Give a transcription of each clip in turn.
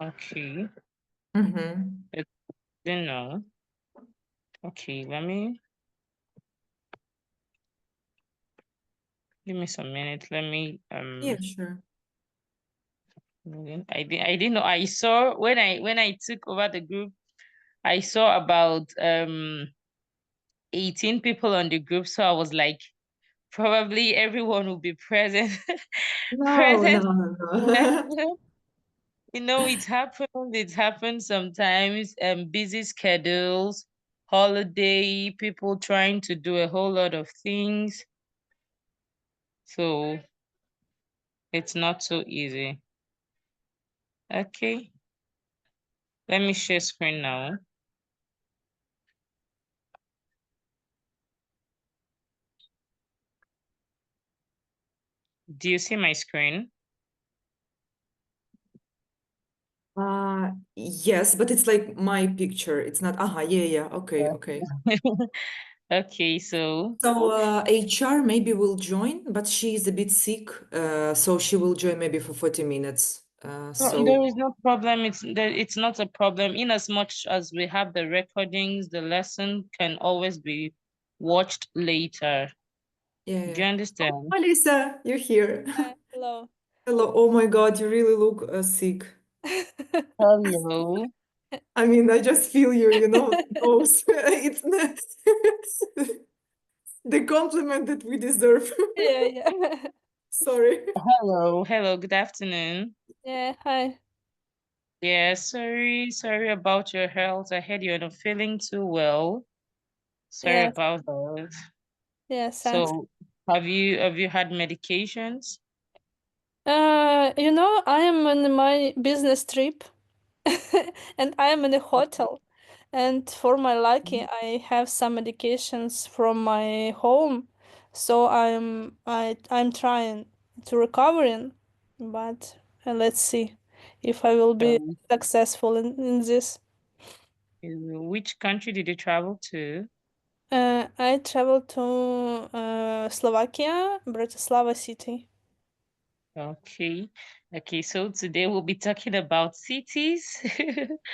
Okay. Mm-hmm. It's dinner. Okay, let me give me some minutes. Let me Yeah, sure. I didn't know. I saw when I took over the group, I saw about 18 people on the group. So I was like, probably everyone will be present. No, no, Present. no, no. You know, it happens sometimes. Busy schedules, holiday, people trying to do a whole lot of things. So it's not so easy. Okay. Let me share screen now. Do you see my screen? Yes, but it's like my picture. It's not. Yeah, yeah. Okay, okay. Okay, so So HR maybe will join, but she is a bit sick, so she will join maybe for 40 minutes. no, So there is no problem. It's not a problem. In as much as we have the recordings, the lesson can always be watched later. yeah, Do yeah. you Oh, understand? Alisa, you're here. Hi, hello. Hello. Oh my God, you really look sick. Hello. I mean, I just feel your nose. It's not the compliment that we deserve. Yeah, yeah. Sorry. Hello. Hello. Good afternoon. Yeah, hi. Yeah, sorry about your health. I heard you're not feeling too well. Sorry Yes, about that. yes, thanks. So, have you had medications? I am on my business trip and I am in a hotel. And for my lucky, I have some medications from my home. So I'm trying to recovering, but let's see if I will be Um, successful in this. which country did you travel to? I traveled to Slovakia, Bratislava city. Okay. Okay, so today we'll be talking about cities.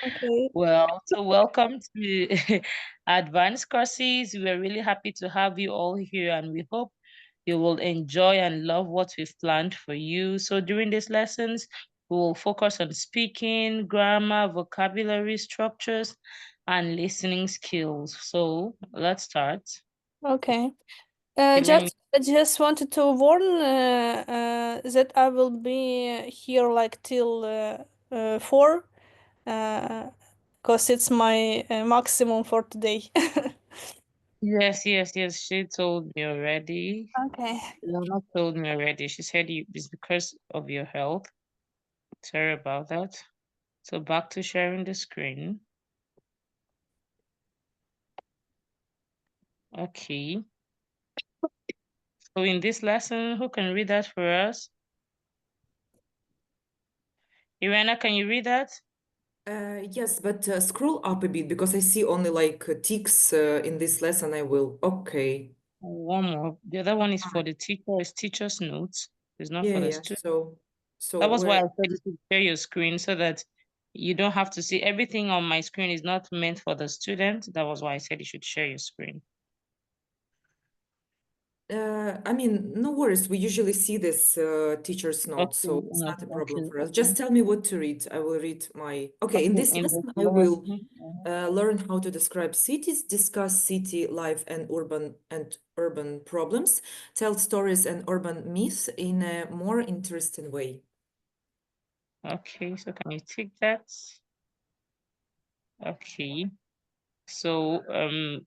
Okay. Well, so welcome to Advanced Courses. We're really happy to have you all here, and we hope you will enjoy and love what we've planned for you. So during these lessons, we will focus on speaking, grammar, vocabulary structures, and listening skills. So let's start. Okay. Okay, let me. I just wanted to warn that I will be here like till 4, because it's my maximum for today. Yes. She told me already. Okay. Lana told me already. She said it's because of your health. Sorry about that. So back to sharing the screen. Okay. So in this lesson, who can read that for us? Irena, can you read that? Yes, but scroll up a bit because I see only like ticks in this lesson. I will. Okay. One more. The other one is Ah, for the teacher. It's teacher's notes. It's not yeah, for the yeah. student. So That was why I where? said you should share your screen so that you don't have to see everything on my screen is not meant for the student. That was why I said you should share your screen. I mean, no worries. We usually see this teacher's Okay, notes, so it's not a problem for us. okay. Just tell me what to read. I will read my. Okay, in Okay, this in the lesson, I will lesson. learn how to describe cities, discuss city life and urban problems, tell stories and urban myths in a more interesting way. Okay, so can you take that? Okay. So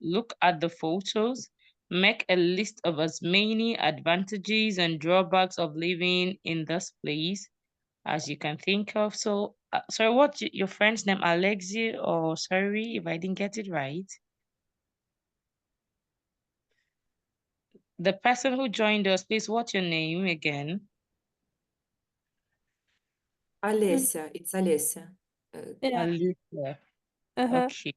look at the photos. Make a list of as many advantages and drawbacks of living in this place as you can think of. So, sorry, what's your friend's name? Alexi, or sorry if I didn't get it right. The person who joined us, please, what's your name again? Mm, Олеся, it's Олеся. yeah. Alicia. Uh-huh. Okay. Okay.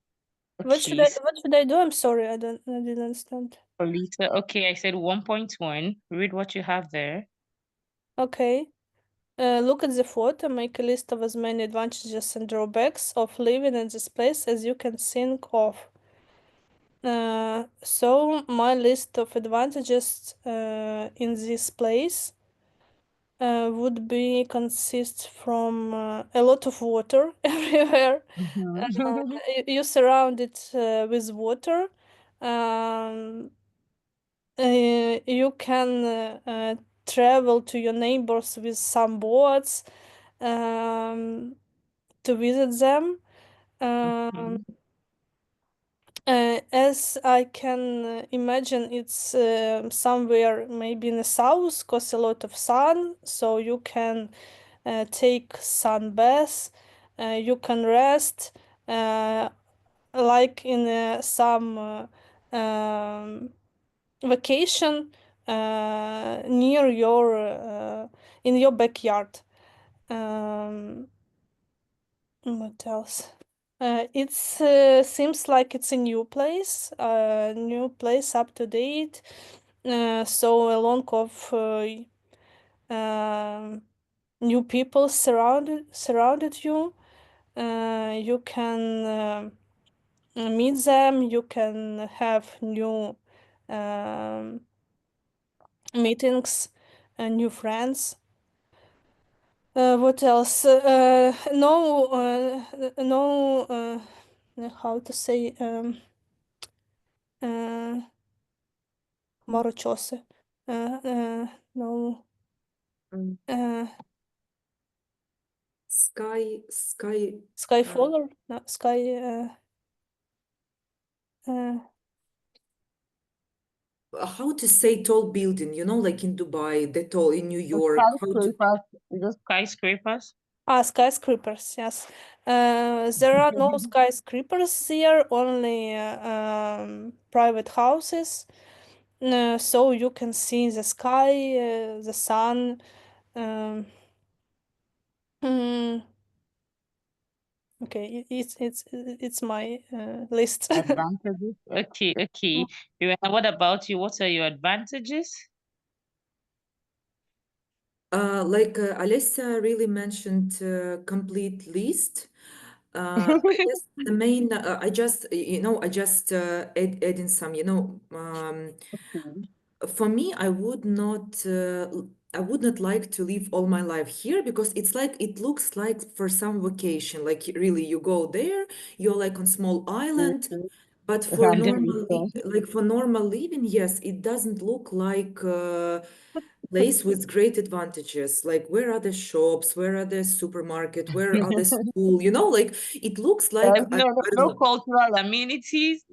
So, What should I do? I'm sorry, I didn't understand. Alicia. Okay, I said 1.1. Read what you have there. Okay. Look at the photo, make a list of as many advantages and drawbacks of living in this place as you can think of. So my list of advantages in this place would be consist from a lot of water everywhere. Mhm. You surround it with water. Um, you can travel to your neighbors with some boats um, to visit them. Um, Mhm. as I can imagine, it's somewhere maybe in the south, cause a lot of sun, so you can take sun bath, you can rest, like in some vacation near your in your backyard. Um, what else? It's seems like it's a new place up to date. So a lot of new people surrounded you. You can meet them. You can have new um, meetings and new friends. What else? No, how to say, uh, Marochose. No, Mm. uh, Sky, Skyfaller? No, Sky, uh, how to say tall building, you know, like in Dubai, the tall in New The York, how to, skyscrapers, the skyscrapers. skyscrapers, yes. There are no skyscrapers here, only private houses. So you can see the sky, the sun. Um, mm, okay, it's my list. Advantages. Okay, okay. Joanna, what about you? What are your advantages? like Alessia really mentioned complete list. I guess the main, I just, I just add in some, Okay. for me, I would not like to live all my life here because it's like it looks like for some vacation. Like really, you go there, you're like on small island, Mhm. but for And then normal, return. like for normal living, yes, it doesn't look like a place with great advantages. Like where are the shops? Where are the supermarket? Where are the school? Like it looks like There's I don't no know. cultural amenities.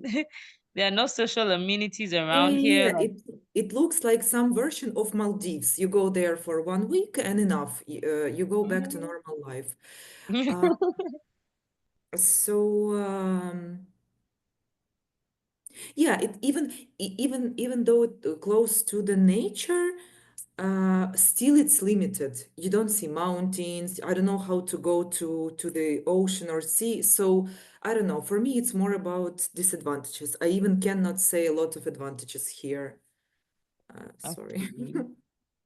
There are no social amenities around here. Yeah, it looks like some version of Maldives. You go there for 1 week and enough. You go back to Mhm. normal life. Uh, so yeah, even though it close to the nature, still it's limited. You don't see mountains. I don't know how to go to the ocean or sea. So I don't know. For me, it's more about disadvantages. I even cannot say a lot of advantages here. Sorry. Okay.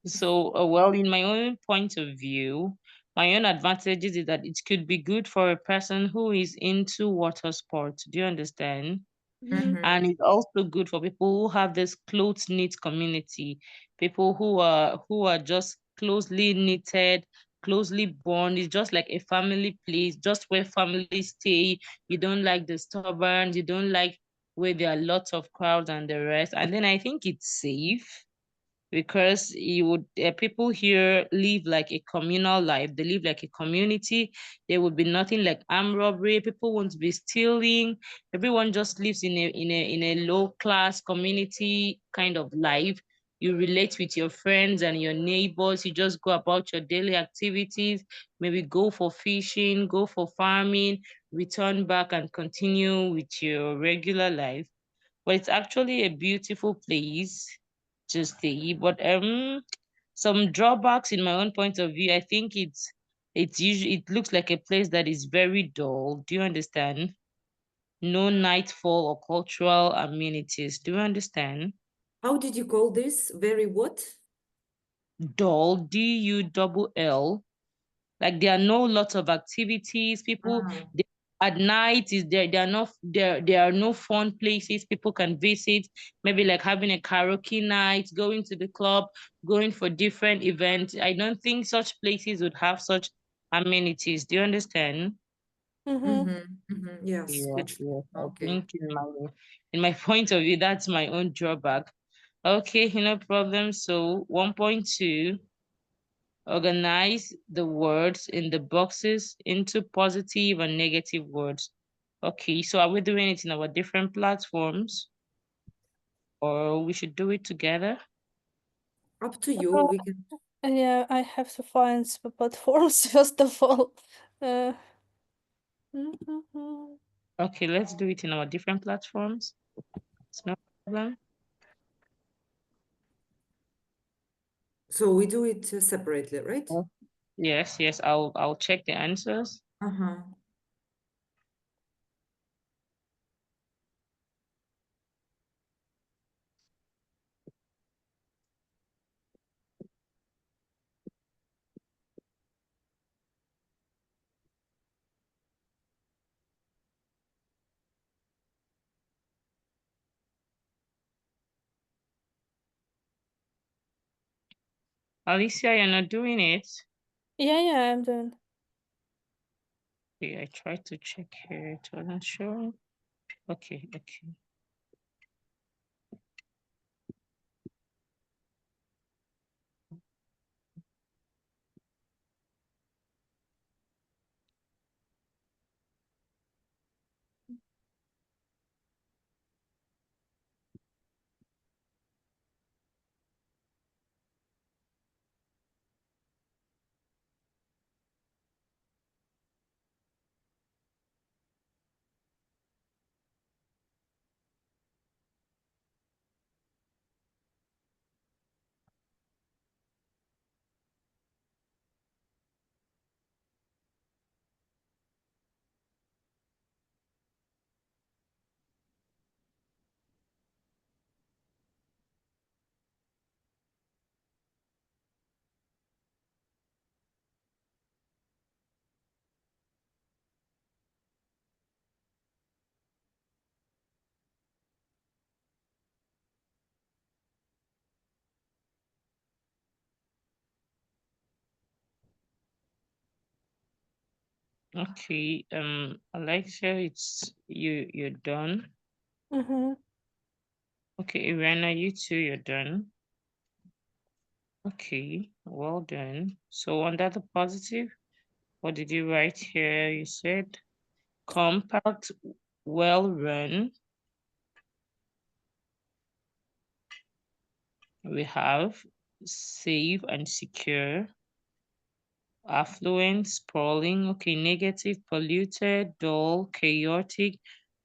So, well, in my own point of view, my own advantages is that it could be good for a person who is into water sports. Do you understand? Mhm. Mhm. And it's also good for people who have this close knit community, people who are just closely knitted, closely bond. It's just like a family place, just where families stay. You don't like disturbance, you don't like where there are lots of crowds and the rest. And then I think it's safe because people here live like a communal life. They live like a community. There would be nothing like armed robbery. People won't be stealing. Everyone just lives in a low class community kind of life. You relate with your friends and your neighbors. You just go about your daily activities. Maybe go for fishing, go for farming, return back and continue with your regular life. But it's actually a beautiful place to stay. But some drawbacks in my own point of view, I think it looks like a place that is very dull. Do you understand? No nightfall or cultural amenities. Do you understand? How did you call this? Very what? dull, dull. Like there are no lots of activities. People Ah, at night is there are no there are no fun places people can visit. Maybe like having a karaoke night, going to the club, going for different events. I don't think such places would have such amenities. Do you understand? Mm-hmm. yes, Yes, which, yes. I okay. think in my point of view, that's my own drawback. Okay, no problem. So 1.2, organize the words in the boxes into positive and negative words. Okay, so are we doing it in our different platforms or we should do it together? Up to you. We can. Yeah, I have to find the platforms first of all. Uh, mhm. Okay, let's do it in our different platforms. It's no problem. So we do it separately, right? Oh, yes, yes, I'll check the answers. Uh-huh. Alicia, you're not doing it. Yeah, I'm doing. Okay, I tried to check here. It wasn't showing. Okay, okay. Okay, Alexia, it's you're done. Mm-hmm. Okay, Irena, you too, you're done. Okay, well done. So under the positive, what did you write here? You said compact, well run. We have safe and secure, affluent, sprawling. Okay, negative, polluted, dull, chaotic,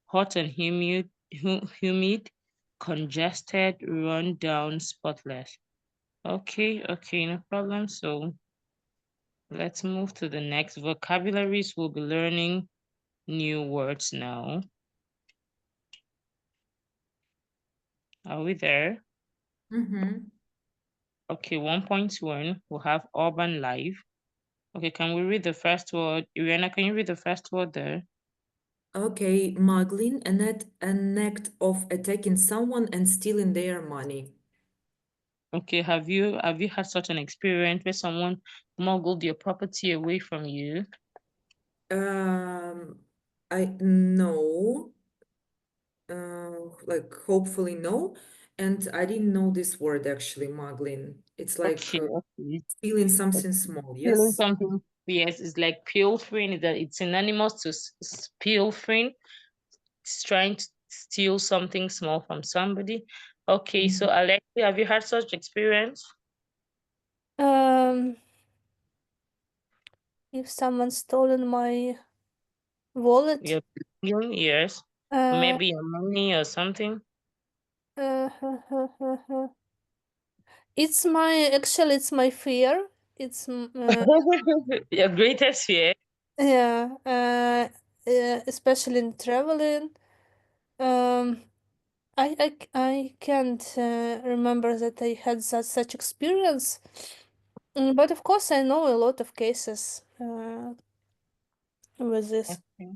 hot and humid, congested, run down, spotless. Okay, okay, no problem. So let's move to the next vocabularies. We'll be learning new words now. Are we there? Mm-hmm. Okay, 1.1, we'll have urban life. Okay, can we read the first word? Irena, can you read the first word there? Okay, muggling, an act of attacking someone and stealing their money. Okay, have you had such an experience where someone smuggled your property away from you? Um, I no, like hopefully no. And I didn't know this word actually, muggling. It's like Okay, okay. stealing something small, Stealing yes? something, yes, it's like pilfering, that it's synonymous to pilfering. It's trying to steal something small from somebody. Okay, so Mhm. Alexia, have you had such experience? Um, if someone stolen my wallet, Your belonging, yes. Or uh, maybe your money or something. uh, it's my fear. Your greatest fear. Yeah, especially in traveling. Um, I can't remember that I had such experience, But of course, I know a lot of cases with this. Okay.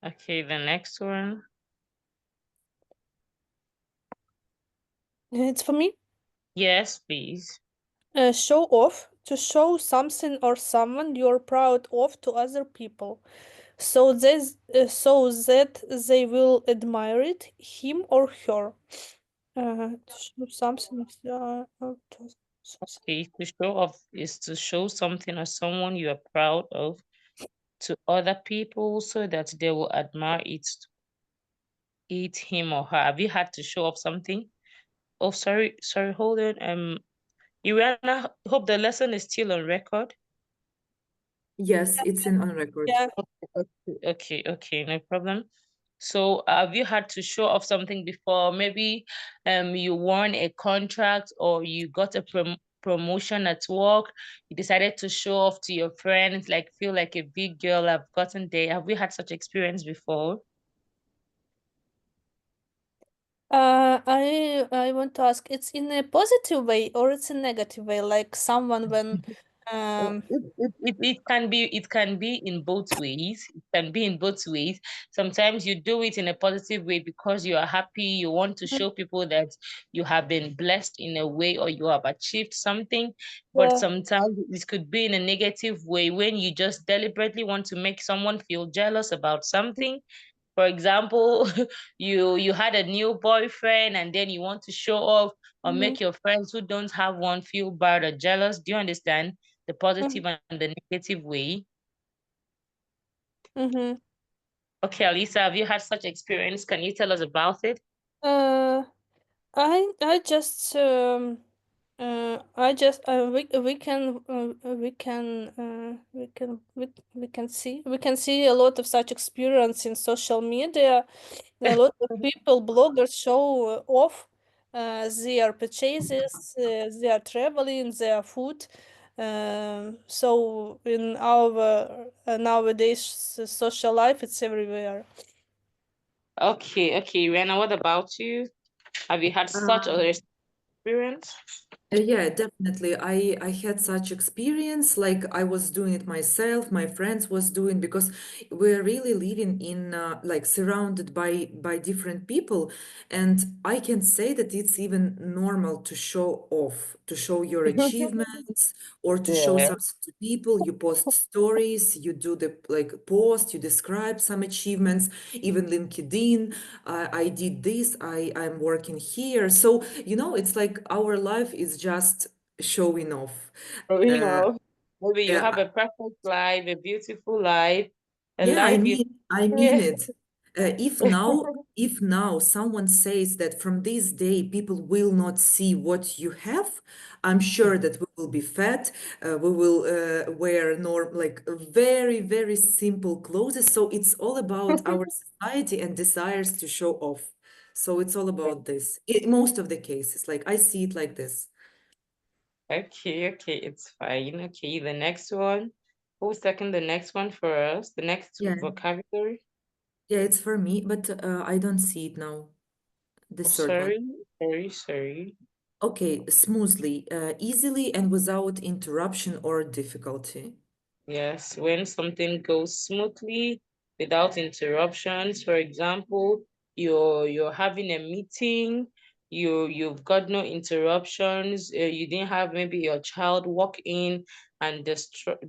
Okay, the next one. It's for me. Yes, please. Show off, to show something or someone you're proud of to other people, so that they will admire it, him or her. To show something or to something. Okay, to show off is to show something or someone you are proud of to other people so that they will admire it, him or her. Have you had to show off something? Oh, sorry, hold on. Iriana, hope the lesson is still on record. Yes, it's in on record. Yeah. Okay, no problem. So have you had to show off something before? Maybe you won a contract or you got a promotion at work. You decided to show off to your friends, like feel like a big girl. I've gotten there. Have you had such experience before? I want to ask, it's in a positive way or it's a negative way, like someone when Oh, um it can be in both ways. It can be in both ways. Sometimes you do it in a positive way because you are happy, you want to show people that you have been blessed in a way or you have achieved something. But yeah. sometimes this could be in a negative way when you just deliberately want to make someone feel jealous about something. For example, you had a new boyfriend and then you want to show off or Mhm, make your friends who don't have one feel bad or jealous. Do you understand the mhm, positive and the negative way? mhm. Okay, Alisa, have you had such experience? Can you tell us about it? Uh, I just we can see a lot of such experience in social media. A lot of people, bloggers, show off their purchases, their traveling, their food. So in our nowadays social life, it's everywhere. Okay, Rihanna, what about you? Have you had such Uh, other experience? Yeah, definitely. I had such experience, like I was doing it myself, my friends was doing because we're really living in like surrounded by different people, and I can say that it's even normal to show off, to show your achievements or to show Yeah. something to people. You post stories, you do the like post, you describe some achievements, even LinkedIn. I did this, I'm working here. So, it's like our life is just showing off. So, Uh, maybe you yeah, have a perfect life, a beautiful life, a yeah, life you I mean yeah. it. If now someone says that from this day people will not see what you have, I'm sure that we will be fat. We will wear norm like very, very simple clothes. So it's all about our society and desires to show off. So it's all about this. In most of the cases, like I see it like this. Okay, it's fine. Okay, the next one. Who's taking the next one for us? The next Yeah, vocabulary? yeah, it's for me, but I don't see it now. The Oh, third one. sorry. Okay, smoothly, easily, and without interruption or difficulty. Yes, when something goes smoothly without interruptions. For example, you're having a meeting, you've got no interruptions. You didn't have maybe your child walk in and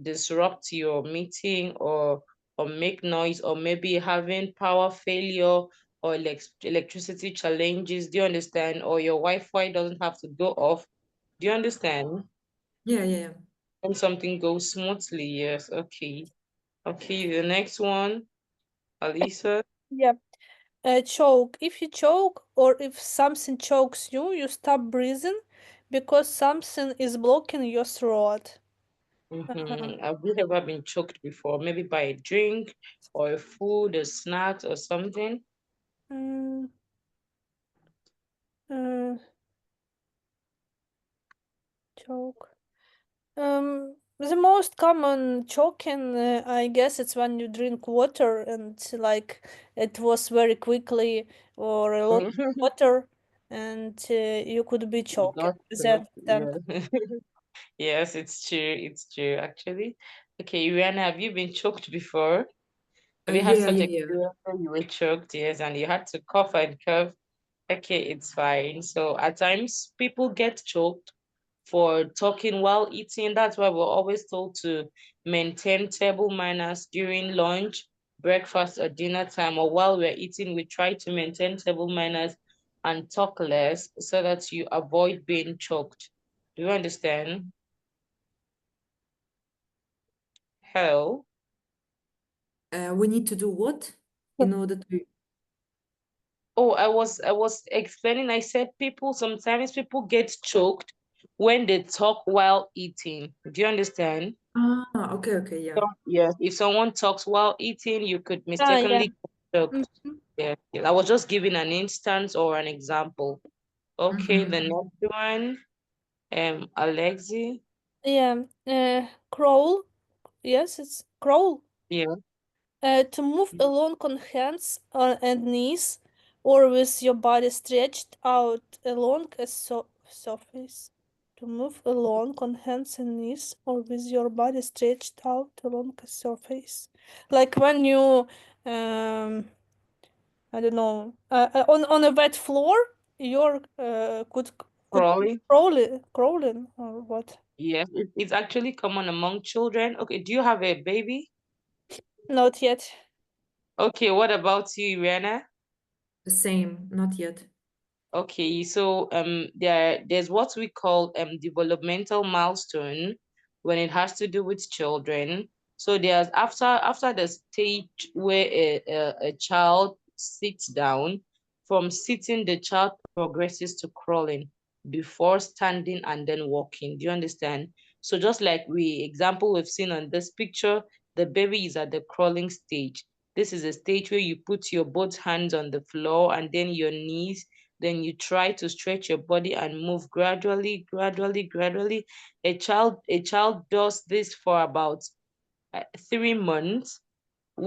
disrupt your meeting or make noise, or maybe having power failure or electricity challenges. Do you understand? Or your Wi-Fi doesn't have to go off. Do you understand? Yeah, yeah, yeah. When something goes smoothly, yes. Okay, the next one, Alisa. Yeah. Choke. If you choke or if something chokes you, you stop breathing because something is blocking your throat. Uh, Have you ever been choked before? Maybe by a drink or a food, a snack or something? mm, uh, choke. The most common choking, I guess, it's when you drink water and like it was very quickly or a lot of water, and you could be You choking got with choked, that. Then yeah. Yes, it's true. It's true, actually. Okay, Rihanna, have you been choked before? Have you had Yeah, such yeah, yeah. experience where you were choked, yes, and you had to cough and cough? Okay, it's fine. So at times people get choked for talking while eating. That's why we're always told to maintain table manners during lunch, breakfast, or dinner time, or while we're eating, we try to maintain table manners and talk less so that you avoid being choked. Do you understand? Hello? We need to do what in order to. Oh, I was explaining. I said people sometimes people get choked when they talk while eating. Do you understand? Ah, okay, okay, yeah. Yes. If someone talks while eating, you could Ah, yeah. mistakenly get choked. Mhm. Yeah. Yeah. I was just giving an instance or an example. Okay, the Mm-hmm. next one, Alexi. Yeah. Crawl. Yes, it's crawl. Yeah. To move along on hands and knees, or with your body stretched out along a surface. To move along on hands and knees, or with your body stretched out along a surface. Like when you, I don't know, on a wet floor, you're could be Crawling. crawling or what? Yes. It's actually common among children. Okay, do you have a baby? Not yet. Okay, what about you, Rihanna? The same, not yet. Okay, so there's what we call developmental milestone when it has to do with children. So there's after the stage where a child sits down, from sitting the child progresses to crawling before standing and then walking. Do you understand? So just like we example we've seen on this picture, the baby is at the crawling stage. This is a stage where you put your both hands on the floor and then your knees, then you try to stretch your body and move gradually, gradually, gradually. A child does this for about 3 months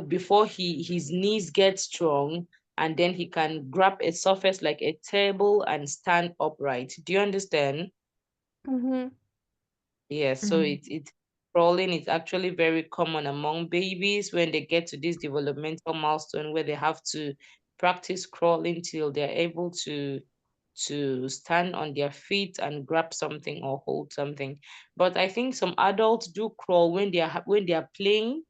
before his knees get strong, and then he can grab a surface like a table and stand upright. Do you understand? Mm-hmm. Yes, so Mm-hmm. it crawling is actually very common among babies when they get to this developmental milestone where they have to practice crawling till they're able to stand on their feet and grab something or hold something. But I think some adults do crawl when they are playing.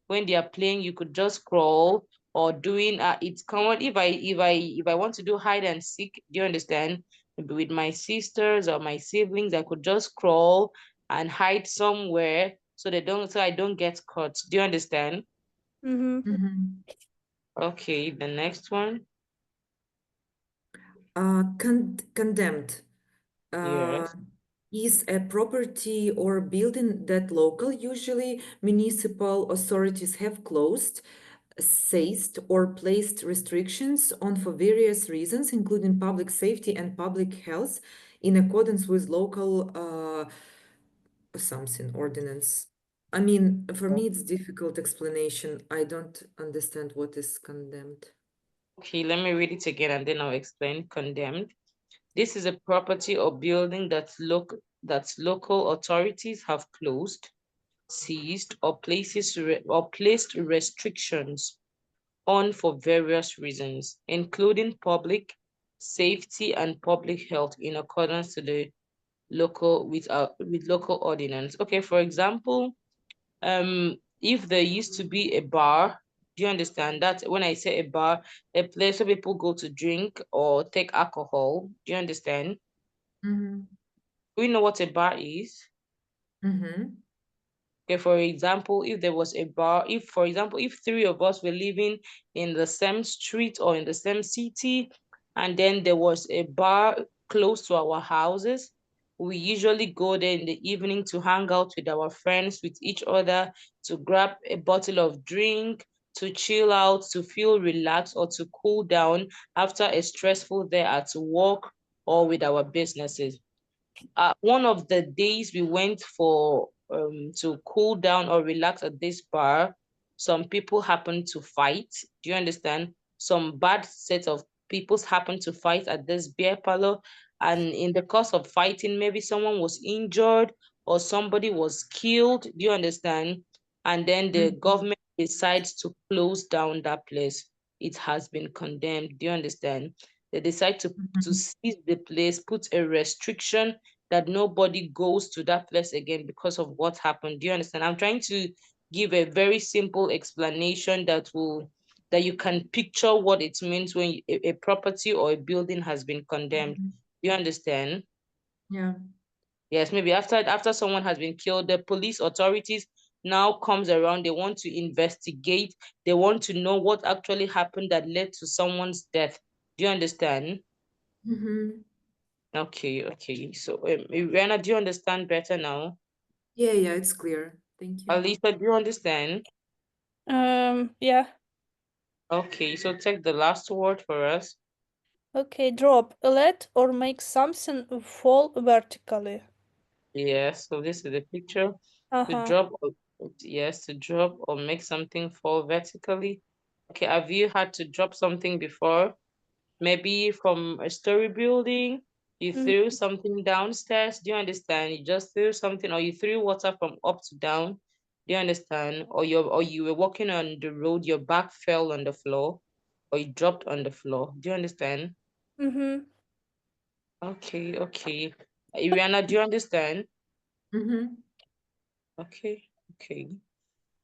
When they are playing, you could just crawl or doing it's common if I want to do hide and seek, do you understand? Maybe with my sisters or my siblings, I could just crawl and hide somewhere so I don't get caught. Do you understand? Mm-hmm. Mm-hmm. Okay, the next one. Condemned. Uh, Yes. is a property or building that local, usually municipal authorities have closed, seized, or placed restrictions on for various reasons, including public safety and public health, in accordance with local something ordinance. I mean, for me, it's difficult explanation. I don't understand what is condemned. Okay, let me read it again and then I'll explain. Condemned. This is a property or building that local authorities have closed, seized, or placed restrictions on for various reasons, including public safety and public health in accordance to the with local ordinance. Okay, for example, if there used to be a bar, do you understand that when I say a bar, a place where people go to drink or take alcohol, do you understand? Mm-hmm. Do you know what a bar is? Mm-hmm. Okay, for example, if there was a bar, if, for example, if three of us were living in the same street or in the same city, and then there was a bar close to our houses, we usually go there in the evening to hang out with our friends, with each other, to grab a bottle of drink, to chill out, to feel relaxed, or to cool down after a stressful day at work or with our businesses. One of the days we went for to cool down or relax at this bar, some people happened to fight. Do you understand? Some bad set of peoples happened to fight at this beer parlor, and in the course of fighting, maybe someone was injured or somebody was killed, do you understand? And then the Mhm. government decides to close down that place, it has been condemned. Do you understand? They decide to Mhm. seize the place, put a restriction that nobody goes to that place again because of what happened. Do you understand? I'm trying to give a very simple explanation that you can picture what it means when a property or a building has been condemned. Mhm. Do you understand? Yeah. Yes, maybe after someone has been killed, the police authorities now comes around. They want to investigate. They want to know what actually happened that led to someone's death. Do you understand? Mhm. Okay, okay. So, Rihanna, do you understand better now? Yeah, yeah, it's clear. Thank you. Alisa, do you understand? Yeah. Okay, so take the last word for us. Okay, drop, let or make something fall vertically. Yes, so this is the picture. To Uh-huh. drop, yes, to drop or make something fall vertically. Okay, have you had to drop something before? Maybe from a story building, you Mm, threw something downstairs. Do you understand? You just threw something, or you threw water from up to down. Do you understand? Or you were walking on the road, your back fell on the floor, or you dropped on the floor. Do you understand? mm-hmm. Okay, okay. Iriana, do you understand? Mm-hmm. Okay, okay.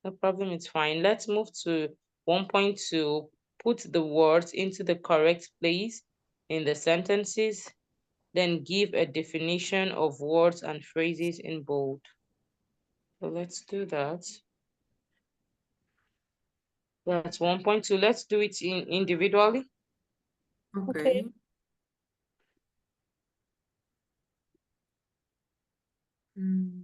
No problem, it's fine. Let's move to 1.2. Put the words into the correct place in the sentences, then give a definition of words and phrases in bold. So let's do that. That's 1.2. Let's do it individually. Okay. Okay. Mm.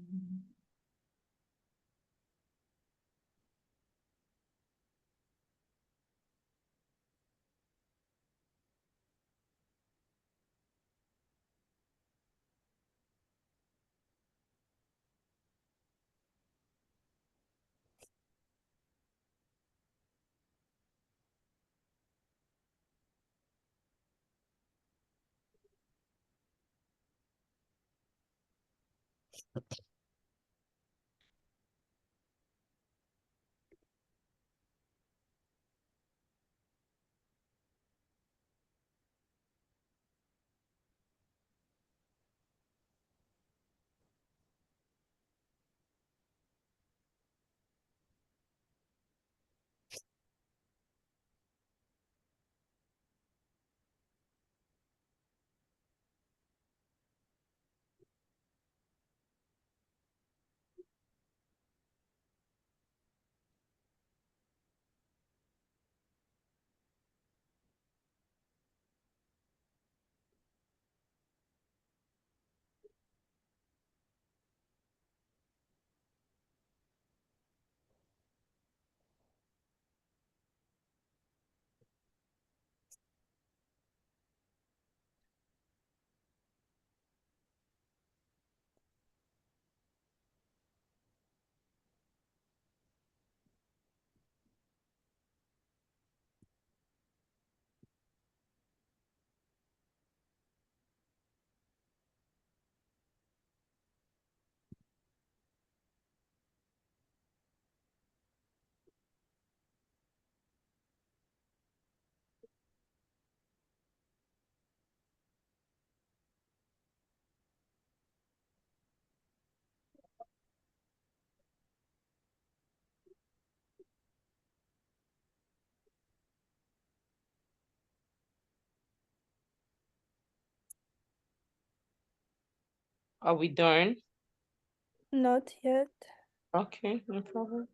Are we done? Not yet. Okay, no problem.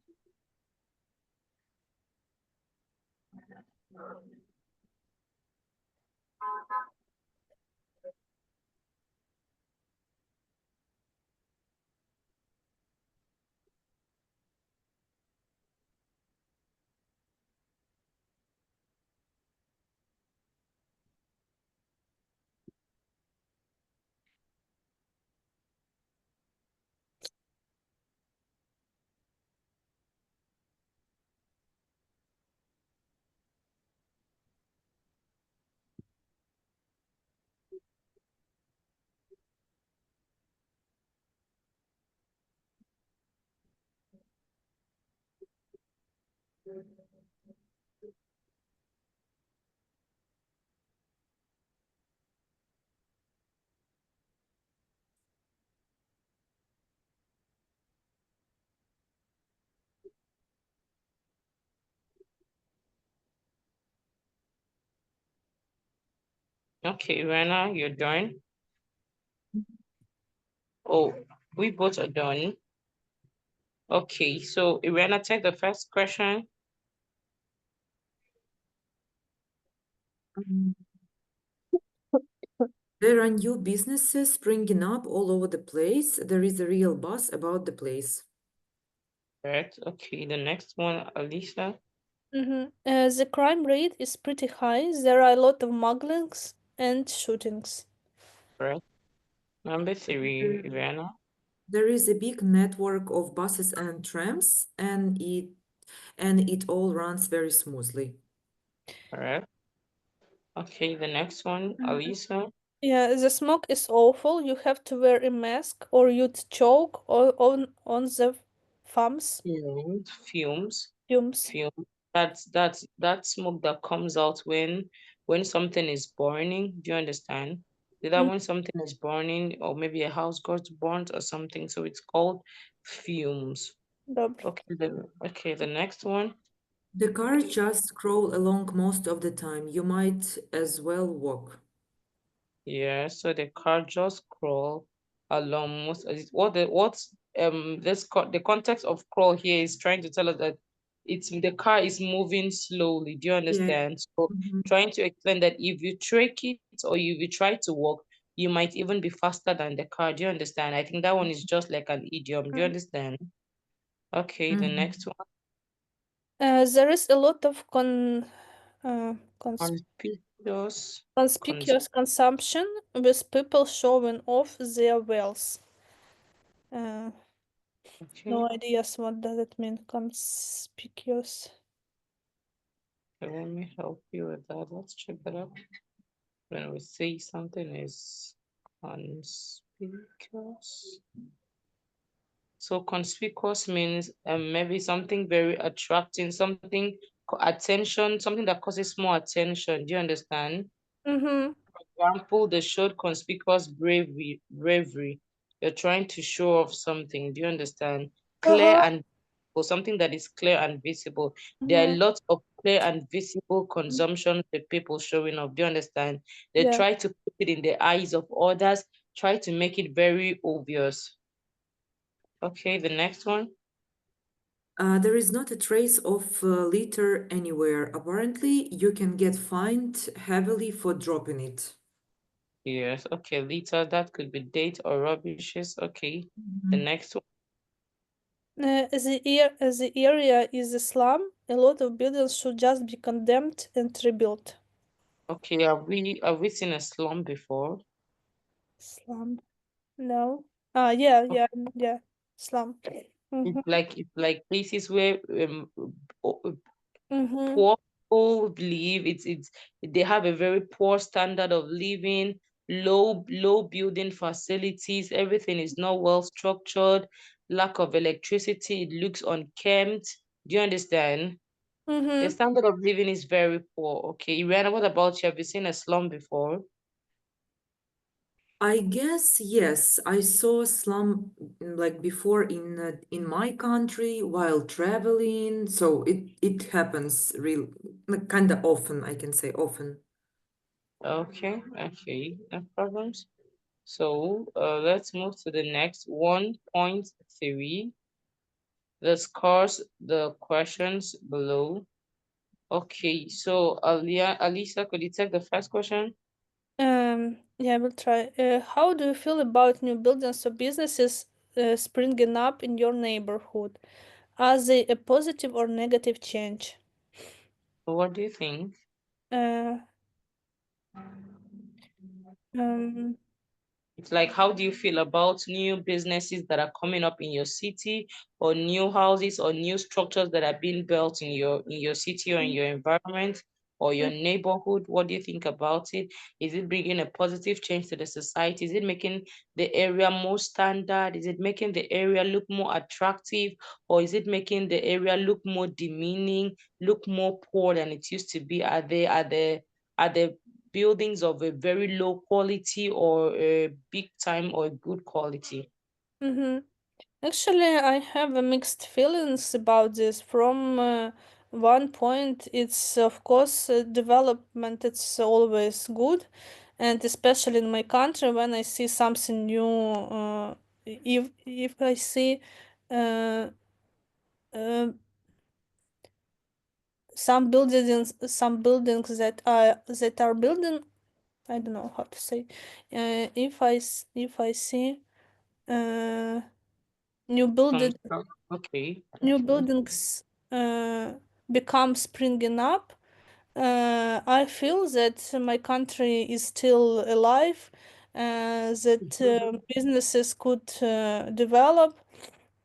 Okay, Rena, you're done. Oh, we both are done. Okay, so Irena, take the first question. Um, There are new businesses springing up all over the place. There is a real buzz about the place. Correct. Okay, the next one, Alicia. The crime rate is pretty high. There are a lot of mugglings and shootings. Correct. Number three, Irena. There is a big network of buses and trams, and it all runs very smoothly. Correct. Okay, the next one, Mhm. Alicia. Yeah, the smoke is awful. You have to wear a mask or you'd choke on the fumes. Fumes. Fumes. Fumes. That's that smoke that comes out when something is burning. Do you understand? Is that Mm, when something is burning, or maybe a house got burnt or something? So it's called fumes. Добре. Okay, the next one. The cars just crawl along most of the time. You might as well walk. Yeah, so the car just crawl along most what the what's the context of crawl here is trying to tell us that it's the car is moving slowly. Do you Yeah. understand? So Mhm. trying to explain that if you trick it or if you try to walk, you might even be faster than the car. Do you understand? I think that one is just like an idiom. Do you understand? Okay, the Mhm. next one. There is a lot of Conspicuous. Cons conspicuous consumption with people showing off their wealth. Uh, okay, no ideas what does it mean, conspicuous. let me help you with that. Let's check that out. When we say something is conspicuous. So conspicuous means maybe something very attracting, something attention, something that causes more attention. Do you understand? Mm-hmm. For example, they showed conspicuous bravery. You're trying to show off something. Do you understand? Clear Uh-huh. and for something that is clear and visible. There are Mm-hmm. lots of clear and visible consumption the people showing up. Do you understand? They Yeah. try to put it in the eyes of others, try to make it very obvious. Okay, the next one. There is not a trace of litter anywhere. Apparently, you can get fined heavily for dropping it. Yes, okay, liter, that could be date or rubbishes. Okay, the Mhm. next one. The area is a slum. A lot of buildings should just be condemned and rebuilt. Okay, have we seen a slum before? Slum. No. Yeah, Okay, yeah. Slum. Mm-hmm. it's like places where Mm-hmm. poor people live. It's they have a very poor standard of living, low building facilities, everything is not well structured, lack of electricity, it looks unkempt. Do you understand? The Mm-hmm. standard of living is very poor. Okay, Rihanna, what about you? Have you seen a slum before? I guess yes. I saw slum like before in my country while traveling, so it happens real like kind of often, I can say often. Okay, no problems. So let's move to the next 1.3. Discuss the questions below. Okay, so Alisa, could you take the first question? Yeah, I will try. How do you feel about new buildings or businesses springing up in your neighborhood? Are they a positive or negative change? What do you think? Uh, um, It's like, how do you feel about new businesses that are coming up in your city, or new houses or new structures that are being built in your city or in your environment? or your neighborhood? What do you think about it? Is it bringing a positive change to the society? Is it making the area more standard? Is it making the area look more attractive? Or is it making the area look more demeaning, look more poor than it used to be? Are the buildings of a very low quality or a big time or a good quality? Mm-hmm. Actually, I have a mixed feelings about this. From one point, it's of course development. It's always good, and especially in my country, when I see something new, if I see uh, uh, some buildings that are building, I don't know how to say. If I see uh, new Some building stuff. Okay, new okay. buildings uh, become springing up, I feel that my country is still alive, that businesses could develop,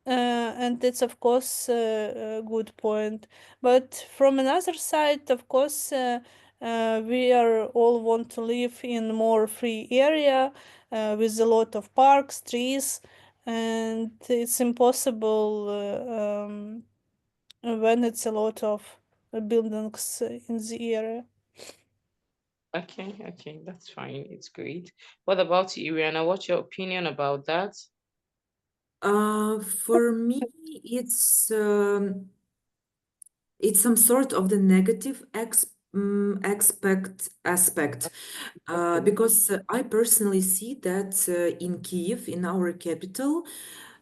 and it's of course a good point. But from another side, of course, we are all want to live in more free area with a lot of parks, trees, and it's impossible when it's a lot of buildings in the area. Okay, okay, that's fine. It's great. What about you, Iriana? What's your opinion about that? For me, it's some sort of the negative aspect, Okay. because I personally see that in Kiev, in our capital,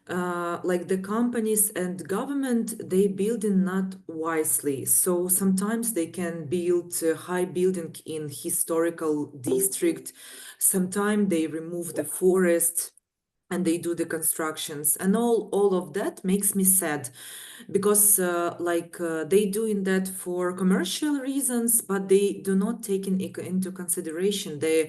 like the companies and government, they building not wisely. So sometimes they can build a high building in historical district. Sometimes they remove the forest and they do the constructions, and all of that makes me sad, because they doing that for commercial reasons, but they do not take into consideration the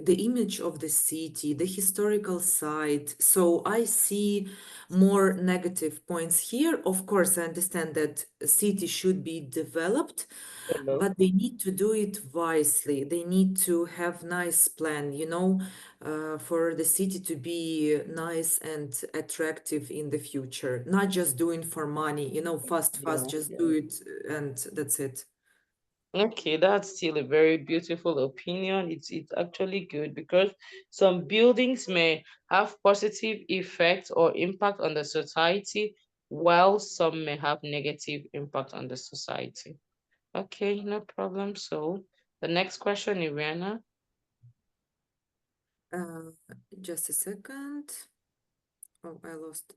image of the city, the historical site. So I see more negative points here. Of course, I understand that a city should be developed, Hello. but they need to do it wisely. They need to have nice plan, for the city to be nice and attractive in the future, not just doing for money, fast, fast, Yeah. just do it, and that's it. Okay, that's still a very beautiful opinion. It's actually good because some buildings may have positive effect or impact on the society, while some may have negative impact on the society. Okay, no problem. So the next question, Iriana. Uh, just a second. Oh, I lost.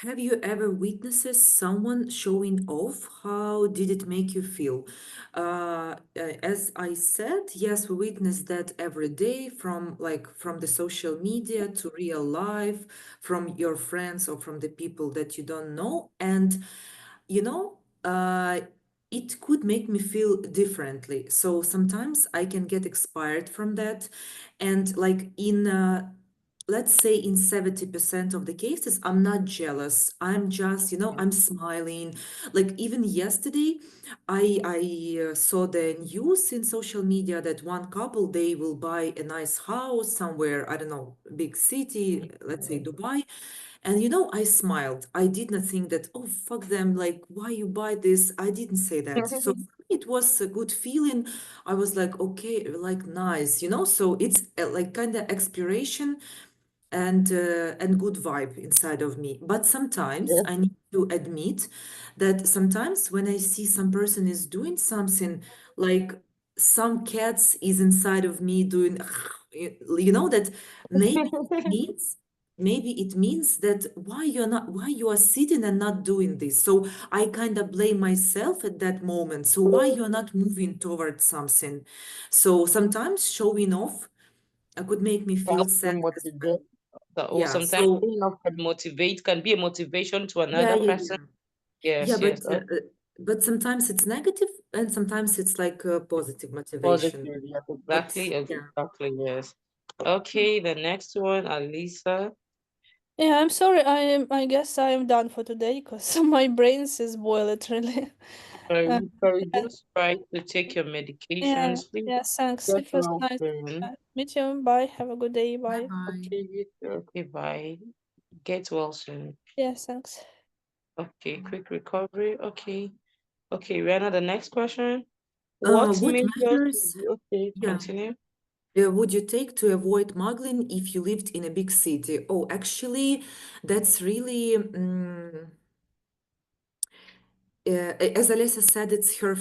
Have you ever witnessed someone showing off? How did it make you feel? As I said, yes, we witness that every day, from the social media to real life, from your friends or from the people that you don't know. And you know, it could make me feel differently. So sometimes I can get inspired from that. And like let's say in 70% of the cases, I'm not jealous. I'm just, I'm smiling. Like even yesterday, I saw the news in social media that one couple, they will buy a nice house somewhere, I don't know, big city, let's say Dubai. And I smiled. I did not think that, oh, fuck them, like, why you buy this? I didn't say that. So for me, it was a good feeling. I was like, okay, like, nice, So it's like kind of exploration and good vibe inside of me. But sometimes Yeah. I need to admit that sometimes when I see some person is doing something, like some cats is inside of me doing, that maybe it means that why you are sitting and not doing this. So I kind of blame myself at that moment. So why you're not moving towards something? So sometimes showing off could make me feel Help sad them as well. motivate. Or Yeah, sometimes so enough can motivate, can be a motivation to yeah, another yeah, person. yeah. Yeah, Yes, but yes. sometimes it's negative and sometimes it's like a positive motivation. Positive. Yes, But exactly. yeah. Exactly. Yes. Okay, the next one, Alisa. Yeah, I'm sorry. I guess I am done for today because my brains is boiled really. Sorry, And just try to take your medications, please. yeah, thanks. Get It was well nice. soon. Meet you. Bye. Have a good day. Bye Bye. bye. Okay, you too. Okay, bye. Get well soon. Yeah, thanks. Okay, quick recovery. Okay. Okay, Rihanna, the next question. What What measures would measures, you, okay, yeah, continue? would you take to avoid muggling if you lived in a big city? Oh, actually, that's really as Alessa said, it's her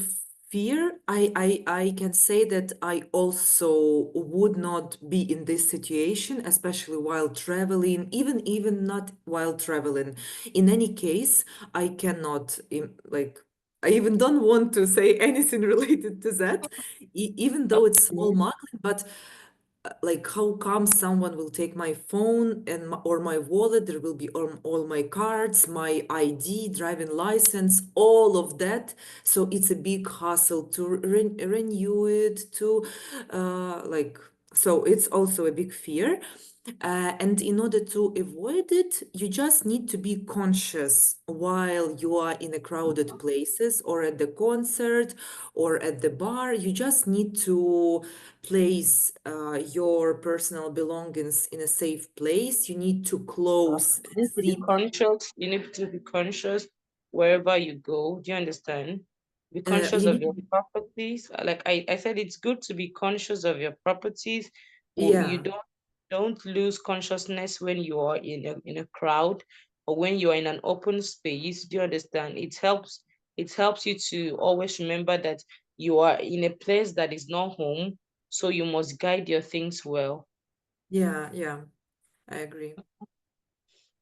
fear. I can say that I also would not be in this situation, especially while traveling, even not while traveling. In any case, I cannot like I even don't want to say anything related to that, even though it's small Okay. muggling, but like how come someone will take my phone and or my wallet, there will be all my cards, my ID, driving license, all of that, so it's a big hassle to renew it, to like, so it's also a big fear. And in order to avoid it, you just need to be conscious while you are in a crowded places or at the concert or at the bar. You just need to place your personal belongings in a safe place. You need to close You need to be zip. conscious. You need to be conscious wherever you go. Do you understand? Be conscious You of need to your be, properties. Like I said, it's good to be conscious of your properties. You yeah, don't lose consciousness when you are in a crowd or when you are in an open space. Do you understand? It helps you to always remember that you are in a place that is not home, so you must guide your things well. yeah, I agree.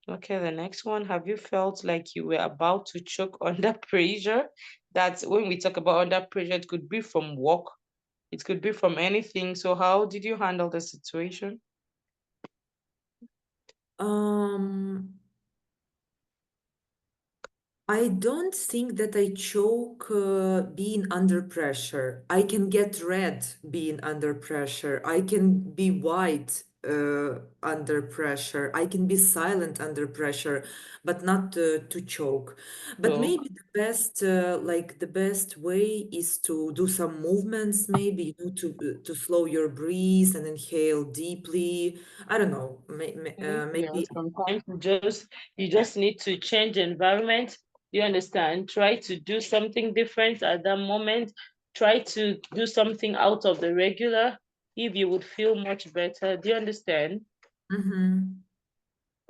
Okay, the next one. Have you felt like you were about to choke under pressure? That's when we talk about under pressure, it could be from work, it could be from anything. So, how did you handle the situation? um I don't think that I choke being under pressure. I can get red being under pressure. I can be white under pressure. I can be silent under pressure, but not to choke. But So, maybe the best, like the best way is to do some movements, maybe, to slow your breath and inhale deeply. I don't know, yeah, maybe. sometimes you just need to change environment. You understand? Try to do something different at that moment. Try to do something out of the regular if you would feel much better. Do you understand? Mhm.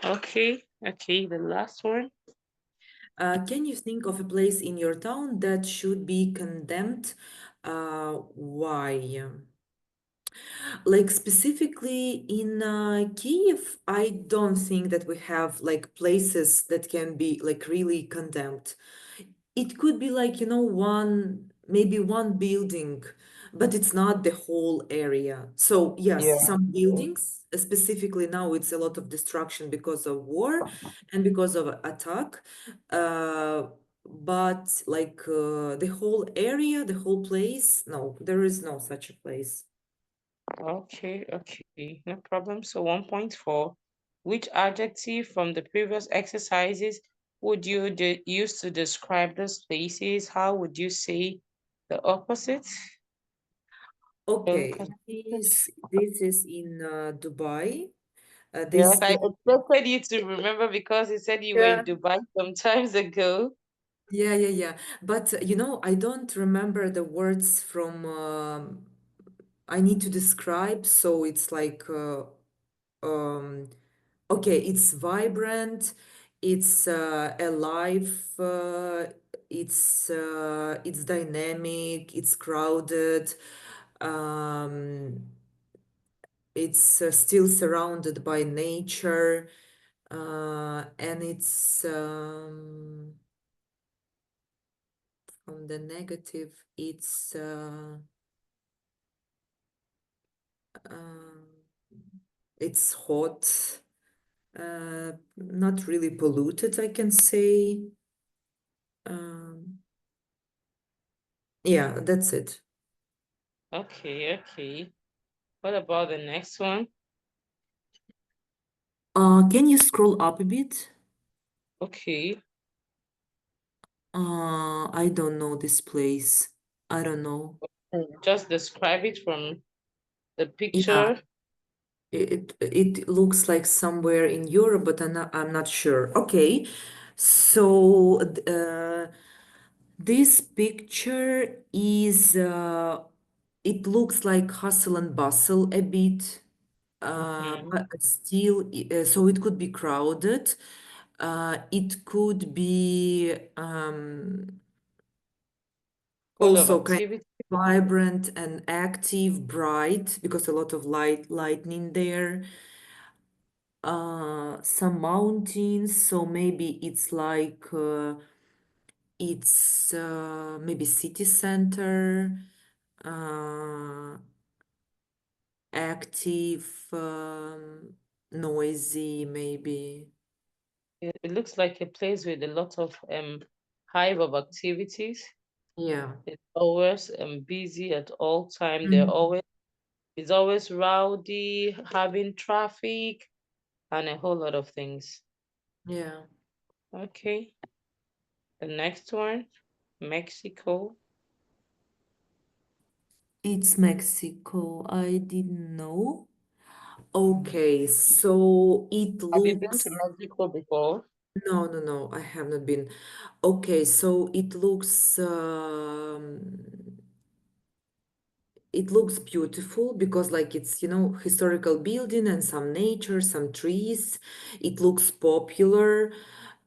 Okay, okay, the last one. Can you think of a place in your town that should be condemned? Why? Like specifically in Kiev, I don't think that we have like places that can be like really condemned. It could be like, maybe one building, but it's not the whole area. So yes, Yeah. some buildings, specifically now it's a lot of destruction because of war and because of attack. But like the whole area, the whole place, no, there is no such a place. Okay, okay, no problem. So 1.4, which adjective from the previous exercises would you use to describe those places? How would you say the opposite? Okay, Okay. this is in Dubai. Yes, This I is expected you to remember because you said you were in yeah, Dubai some times ago. yeah. But I don't remember the words from. I need to describe, so it's like um, okay, it's vibrant, it's alive, it's dynamic, it's crowded. Um, it's still surrounded by nature, and it's from the negative, um, it's hot, not really polluted, I can say. Um, yeah, that's it. Okay, okay. What about the next one? Can you scroll up a bit? Okay. I don't know this place. I don't know. Just describe it from the Yeah, picture. it looks like somewhere in Europe, but I'm not sure. Okay, so this picture is it looks like hustle and bustle a bit, Mhm. but still, so it could be crowded. It could be Full of also kind activity. of vibrant and active, bright, because a lot of lightning there. Some mountains, so maybe it's maybe city center, uh, active, noisy, maybe. It looks like a place with a lot of hive of activities. Yeah. It's always busy at all time. Mhm. It's always rowdy, having traffic, and a whole lot of things. Yeah. Okay, the next one, Mexico. It's Mexico. I didn't know. Okay, so it Have you been to looks. Mexico before? No, no, no, I have not been. Okay, so it looks beautiful because like it's, historical building and some nature, some trees. It looks popular.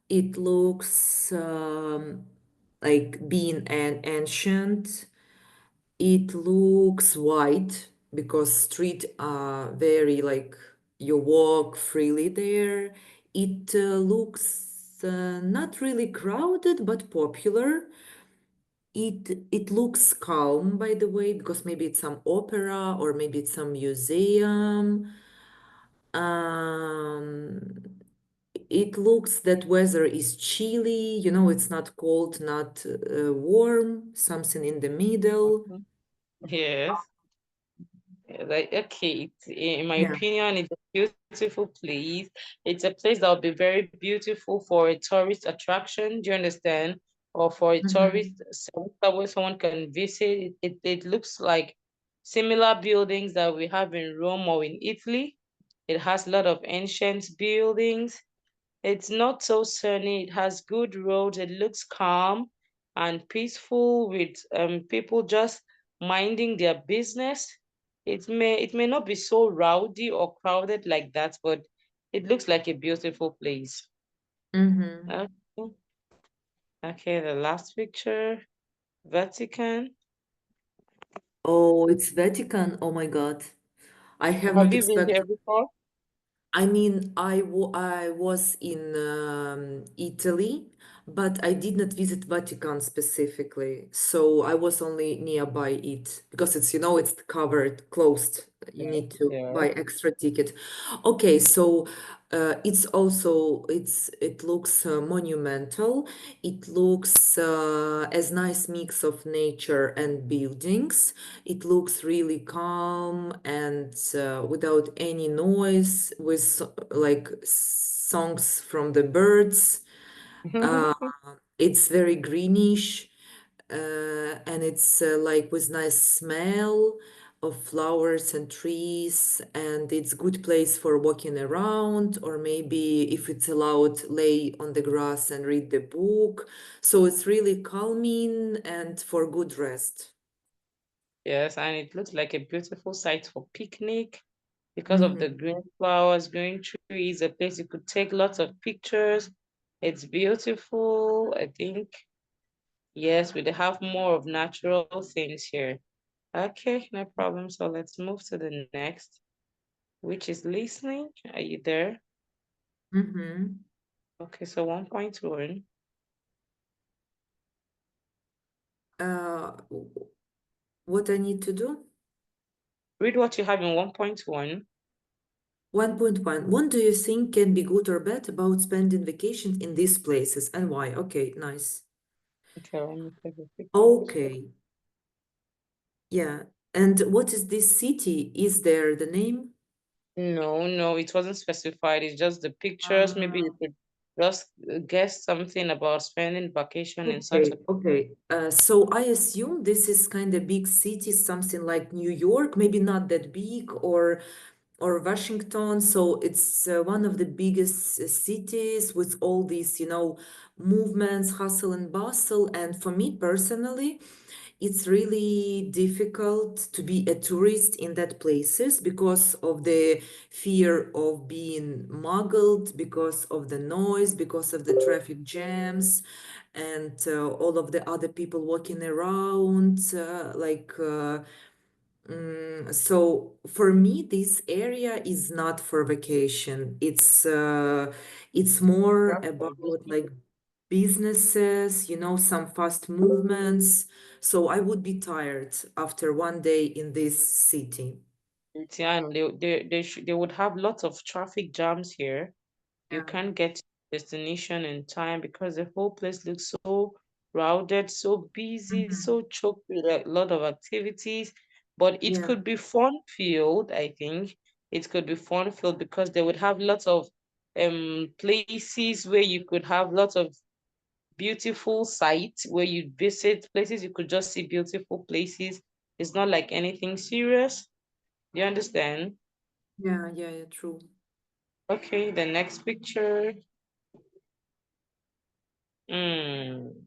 It looks like being an ancient. It looks wide because street are very like you walk freely there. It looks not really crowded but popular. It looks calm, by the way, because maybe it's some opera or maybe it's some museum. Um, it looks that weather is chilly, it's not cold, not warm, something in the middle. Mhm. Yes. Like, okay, in my Yeah. opinion, it's a beautiful place. It's a place that will be very beautiful for a tourist attraction. Do you understand? Or for a tourist Mm-hmm. center where someone can visit. It looks like similar buildings that we have in Rome or in Italy. It has a lot of ancient buildings. It's not so sunny. It has good roads. It looks calm and peaceful with people just minding their business. It may not be so rowdy or crowded like that, but it looks like a beautiful place. Mm-hmm. Okay, okay, the last picture, Vatican. Oh, it's Vatican. Oh my God. I have Have not you been here expected. before? I mean, I was in Italy, but I did not visit Vatican specifically. So I was only nearby it because it's covered, closed. You Yeah. need to Yeah. buy extra ticket. Okay, so it looks monumental. It looks as nice mix of nature and buildings. It looks really calm and without any noise, with like songs from the birds. Uh, it's very greenish, and it's like with nice smell of flowers and trees, and it's good place for walking around, or maybe if it's allowed, lay on the grass and read the book. So it's really calming and for good rest. Yes, and it looks like a beautiful site for picnic because of the Mm-hmm. green flowers, green trees, a place you could take lots of pictures. It's beautiful, I think. Yes, we have more of natural things here. Okay, no problem. So let's move to the next, which is listening. Are you there? Mm-hmm. Okay, so 1.1. What I need to do? Read what you have in 1.1. 1.1. What do you think can be good or bad about spending vacations in these places and why? Okay, nice. Okay, let me take the pictures. Okay, yeah. And what is this city? Is there the name? No, no, it wasn't specified. It's just the pictures. Maybe Ah, you could Just guess something about spending vacation in such a Okay. So I assume this is kind of big city, something like New York, maybe not that big, or Washington. So it's one of the biggest cities with all these, movements, hustle and bustle. And for me personally, it's really difficult to be a tourist in that places because of the fear of being muggled, because of the noise, because of the traffic jams, and all of the other people walking around, so for me, this area is not for vacation. It's more about like businesses, some fast movements. So I would be tired after one day in this city. Yeah, and they would have lots of traffic jams here. You Yeah. can't get to your destination in time because the whole place looks so crowded, so busy, Mhm. so choked with a lot of activities. But it Yeah. could be fun filled, I think. It could be fun filled because they would have lots of places where you could have lots of beautiful sites where you visit places you could just see beautiful places. It's not like anything serious. Do you understand? Yeah, true. Okay, the next picture. Mm,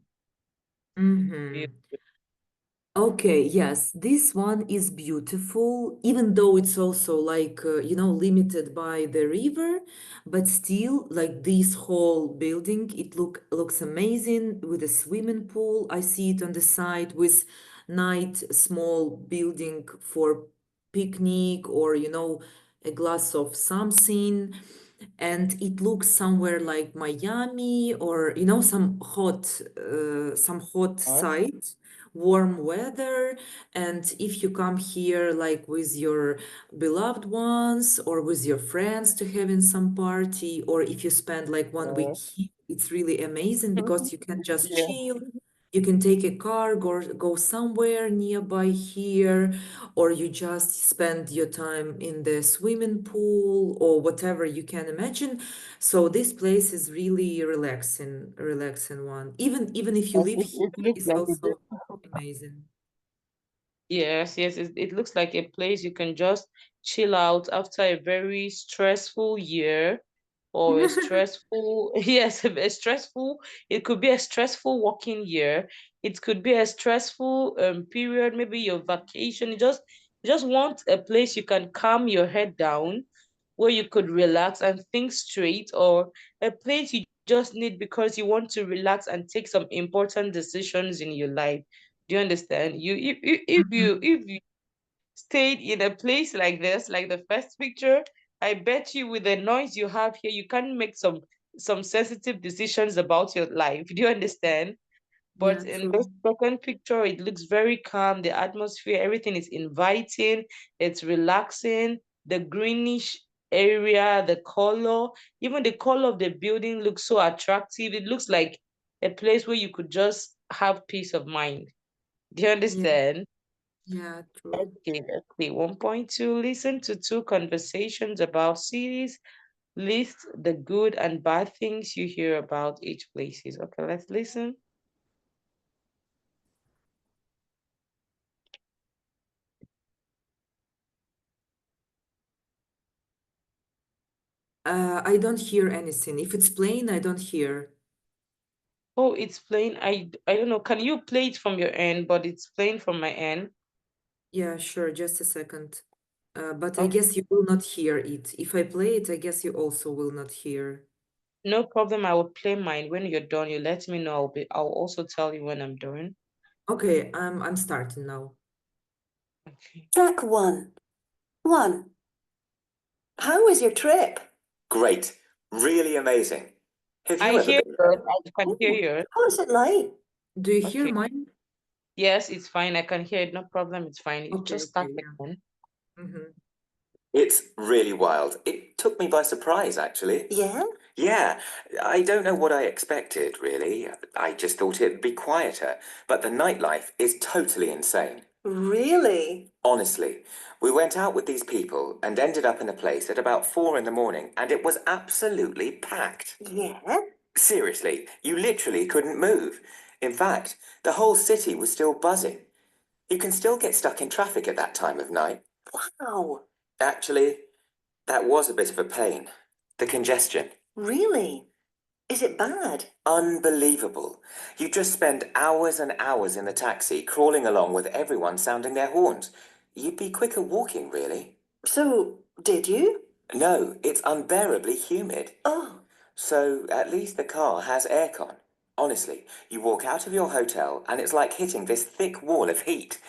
Mm-hmm. Okay, yes, this one is beautiful, even though it's also like, limited by the river, but still, like this whole building, it looks amazing with a swimming pool. I see it on the side with night small building for picnic or, a glass of something. And it looks somewhere like Miami or, some hot Huh? site, warm weather. And if you come here like with your beloved ones or with your friends to having some party, or if you spend like 1 week here, it's really amazing because you can just Yeah. chill. You can take a car, go somewhere nearby here, or you just spend your time in the swimming pool or whatever you can imagine. So this place is really relaxing one. Even if you Yes, live here, it looks it's like also amazing. yes, it looks like a place you can just chill out after a very stressful year or a stressful, yes, a stressful, it could be a stressful working year. It could be a stressful period, maybe your vacation. You just want a place you can calm your head down, where you could relax and think straight, or a place you just need because you want to relax and take some important decisions in your life. Do you understand? Mhm. If you stayed in a place like this, like the first picture, I bet you with the noise you have here, you can make some sensitive decisions about your life. Do you understand? Yeah, But in true. this second picture, it looks very calm. The atmosphere, everything is inviting, it's relaxing. The greenish area, the color, even the color of the building looks so attractive. It looks like a place where you could just have peace of mind. Do you Yeah, understand? yeah, true. Okay, okay. 1.2, listen to two conversations about cities. List the good and bad things you hear about each places. Okay, let's listen. I don't hear anything. If it's plain, I don't hear. Oh, it's playing. I don't know. Can you play it from your end? But it's playing from my end. Yeah, sure, just a second. But I Okay, guess you will not hear it. If I play it, I guess you also will not hear. no problem. I will play mine. When you're done, you let me know. I'll also tell you when I'm done. Okay, I'm starting now. Okay. Track 1. 1. How was your trip? Great. Really amazing. Have I you ever hear been? yours. I can hear Oh, yours. what was it like? Do you hear Okay. mine? Yes, it's fine. I can hear it. No problem. It's fine. You just start Okay, yeah. again. Mm-hmm. It's really wild. It took me by surprise, actually. Yeah? Yeah, I don't know what I expected, really. I just thought it'd be quieter, but the nightlife is totally insane. Really? Honestly, we went out with these people and ended up in a place at about 4 in the morning, and it was absolutely packed. Yeah? Seriously, you literally couldn't move. In fact, the whole city was still buzzing. You can still get stuck in traffic at that time of night. Wow. Actually, that was a bit of a pain. The congestion. Really? Is it bad? Unbelievable. You just spend hours and hours in the taxi crawling along with everyone sounding their horns. You'd be quicker walking, really. So, did you? No, it's unbearably humid. Oh, So at least the car has aircon. Honestly, you walk out of your hotel and it's like hitting this thick wall of heat.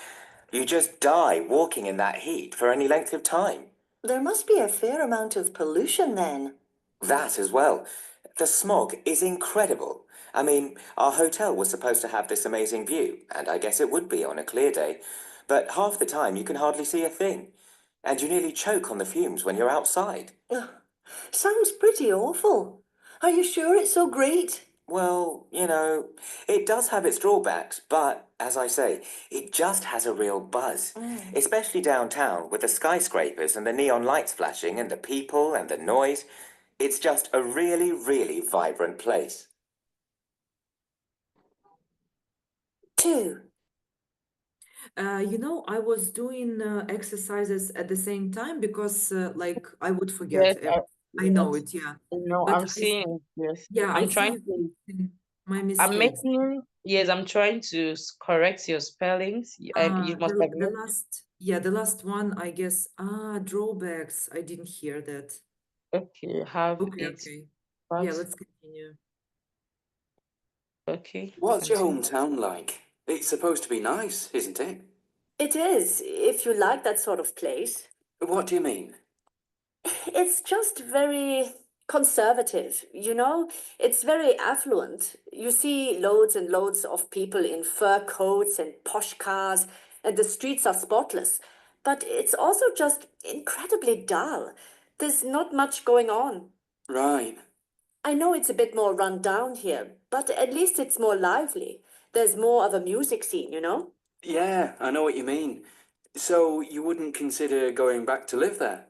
You just die walking in that heat for any length of time. there must be a fair amount of pollution then. That as well. The smog is incredible. I mean, our hotel was supposed to have this amazing view, and I guess it would be on a clear day, but half the time you can hardly see a thing, and you nearly choke on the fumes when you're outside. Ugh, sounds pretty awful. Are you sure it's so great? Well, it does have its drawbacks, but as I say, it just has a real buzz. Especially downtown with the skyscrapers and the neon lights flashing and the people and the noise. It's just a really, really vibrant place. 2. I was doing exercises at the same time because like I would forget. Yes, I know yes. it, yeah. No, But I'm seeing it. Yes, yeah, I I'm see trying to. my I'm mistakes. making. Yes, I'm trying to correct your spellings. You must have The missed. the last one, I guess. Drawbacks. I didn't hear that. Okay, have Okay, it. okay. But Yeah, let's continue. okay. What's your Continue. hometown like? It's supposed to be nice, isn't it? It is, if you like that sort of place. What do you mean? It's just very conservative, you know? It's very affluent. You see loads and loads of people in fur coats and posh cars, and the streets are spotless. But it's also just incredibly dull. There's not much going on. Right. I know it's a bit more run down here, but at least it's more lively. There's more of a music scene, you know? Yeah, I know what you mean. So you wouldn't consider going back to live there?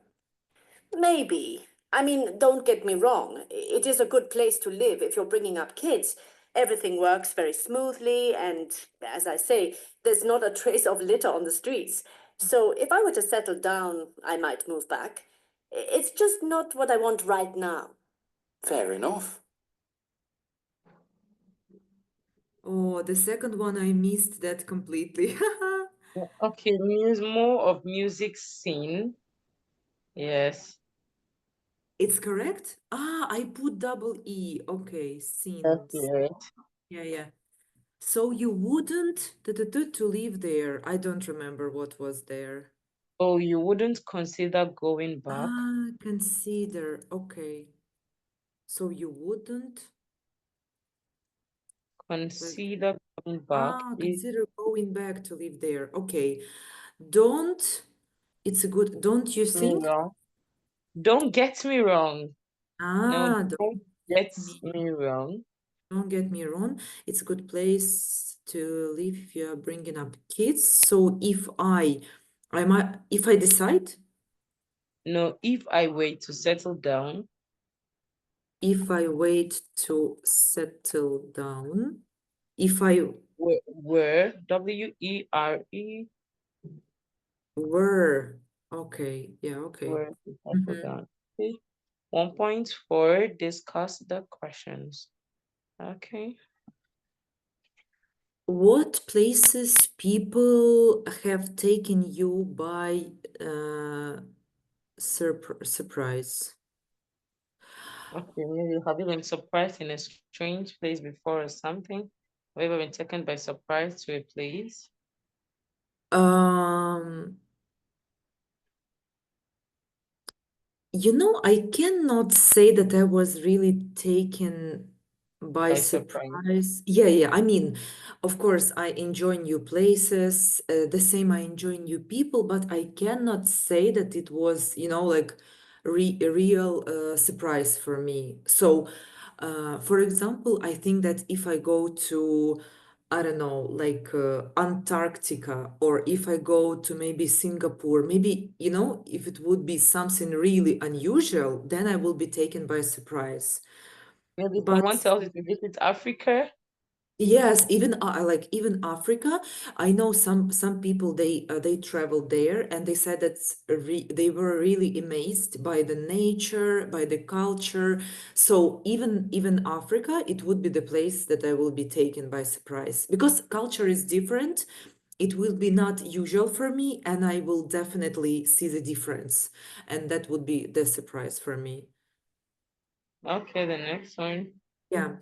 Maybe. I mean, don't get me wrong. It is a good place to live if you're bringing up kids. Everything works very smoothly, and as I say, there's not a trace of litter on the streets. So if I were to settle down, I might move back. It's just not what I want right now. Fair enough. Oh, the second one, I missed that completely. Okay, more of music scene. Yes. It's correct? I put double E. Okay, scenes. Okay. Yeah, yeah. So you wouldn't to live there. I don't remember what was there. Oh, you wouldn't consider going back? Consider. Okay. So you wouldn't Consider going back. consider going back to live there. Okay. Don't, it's a good, don't you Me think? wrong. Don't get me wrong. No, Don't don't get get me, me wrong. don't get me wrong. It's a good place to live if you are bringing up kids. So if if I decide, No, if I wait to settle down, if I wait to settle down, if I were, W-E-R-E, were, okay, yeah, okay. were to settle Mhm. down. Okay. 1 point for discuss the questions. Okay. What places people have taken you by surprise? Okay, maybe have you been surprised in a strange place before or something? Have you ever been taken by surprise to a place? Um, I cannot say that I was really taken by By surprise. surprise. Yeah. I mean, of course, I enjoy new places, the same I enjoy new people, but I cannot say that it was, like a real surprise for me. So, for example, I think that if I go to, I don't know, like Antarctica, or if I go to maybe Singapore, maybe, if it would be something really unusual, then I will be taken by surprise. Maybe But someone tells you to visit Africa. yes, even Africa, I know some people they traveled there and they said that they were really amazed by the nature, by the culture. So even Africa, it would be the place that I will be taken by surprise because culture is different. It will be not usual for me, and I will definitely see the difference, and that would be the surprise for me. Okay, the next one. Yeah.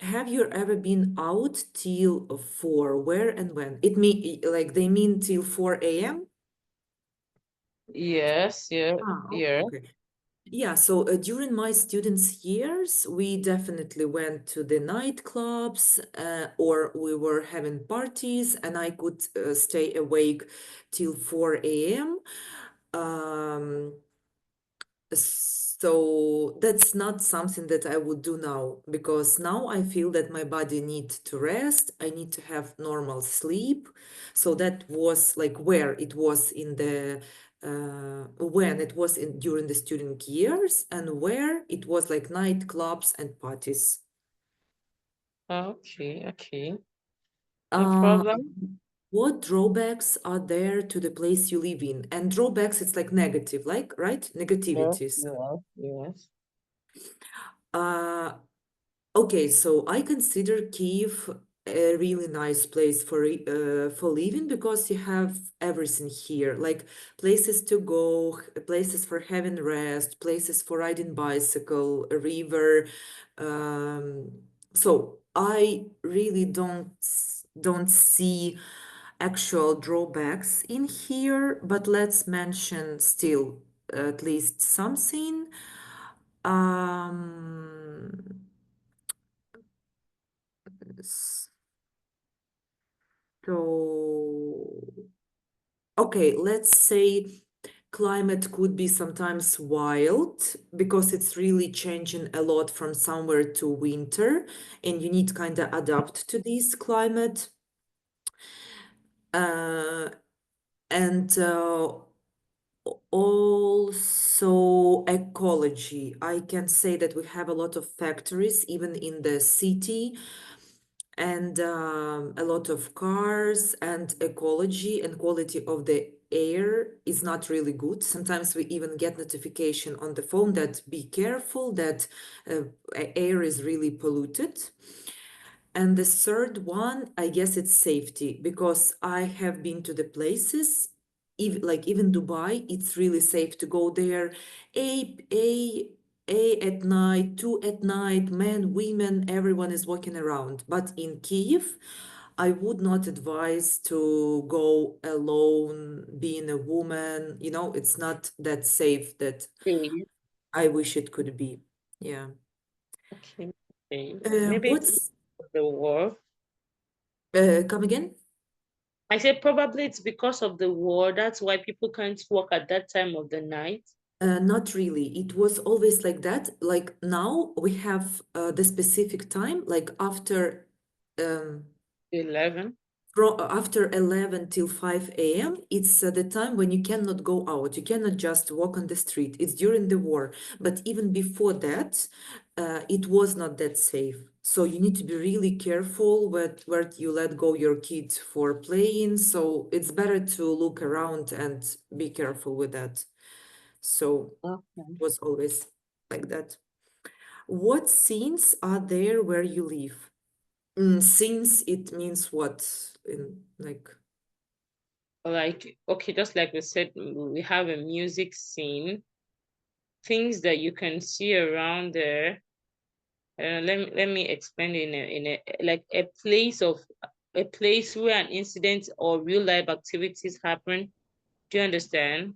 Have you ever been out till 4? Where and when? It mean like they mean till 4 a.m.? Yes, yeah, yeah. Okay. Yeah, so during my students' years, we definitely went to the nightclubs, or we were having parties, and I could stay awake till 4 a.m. Um, so that's not something that I would do now because now I feel that my body needs to rest. I need to have normal sleep. So that was like where it was in the when it was in during the student years and where it was like nightclubs and parties. Okay, okay. No Uh, problem. what drawbacks are there to the place you live in? And drawbacks, it's like negative, like, right? Yes, Negativities. yes, yes. Uh, Okay, so I consider Kiev a really nice place for living because you have everything here, like places to go, places for having rest, places for riding bicycle, a river. Um, so I really don't see actual drawbacks in here, but let's mention still at least something. Um, So, okay, let's say climate could be sometimes wild because it's really changing a lot from summer to winter, and you need kind of adapt to this climate. Uh, and also ecology. I can say that we have a lot of factories, even in the city, and a lot of cars, and ecology and quality of the air is not really good. Sometimes we even get notification on the phone that be careful that air is really polluted. And the third one, I guess it's safety, because I have been to the places, even Dubai, it's really safe to go there. A, a, a at night, two at night, men, women, everyone is walking around. But in Kiev, I would not advise to go alone, being a woman. It's not that safe that Okay, I wish it could be. Yeah. okay, okay. Maybe it's What's the war. come again? I said probably it's because of the war. That's why people can't walk at that time of the night. Not really. It was always like that. Like now we have the specific time, like um, 11. after 11 till 5 a.m. It's the time when you cannot go out. You cannot just walk on the street. It's during the war. But even before that, it was not that safe. So you need to be really careful where you let go your kids for playing. So it's better to look around and be careful with that. So Okay. was always like that. What scenes are there where you live? Scenes, it means what? In like, Like, okay, just like we said, we have a music scene, things that you can see around there. Let me explain in a like a place where an incident or real life activities happen. Do you understand?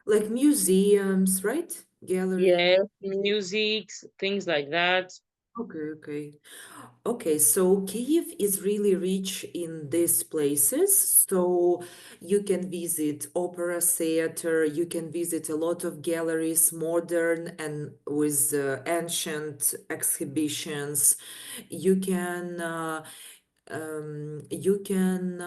like museums, right? Yeah, Gallery. music, things like that. Okay. Okay, so Kyiv is really rich in these places. So you can visit opera theater, you can visit a lot of galleries, modern and with ancient exhibitions. You can you can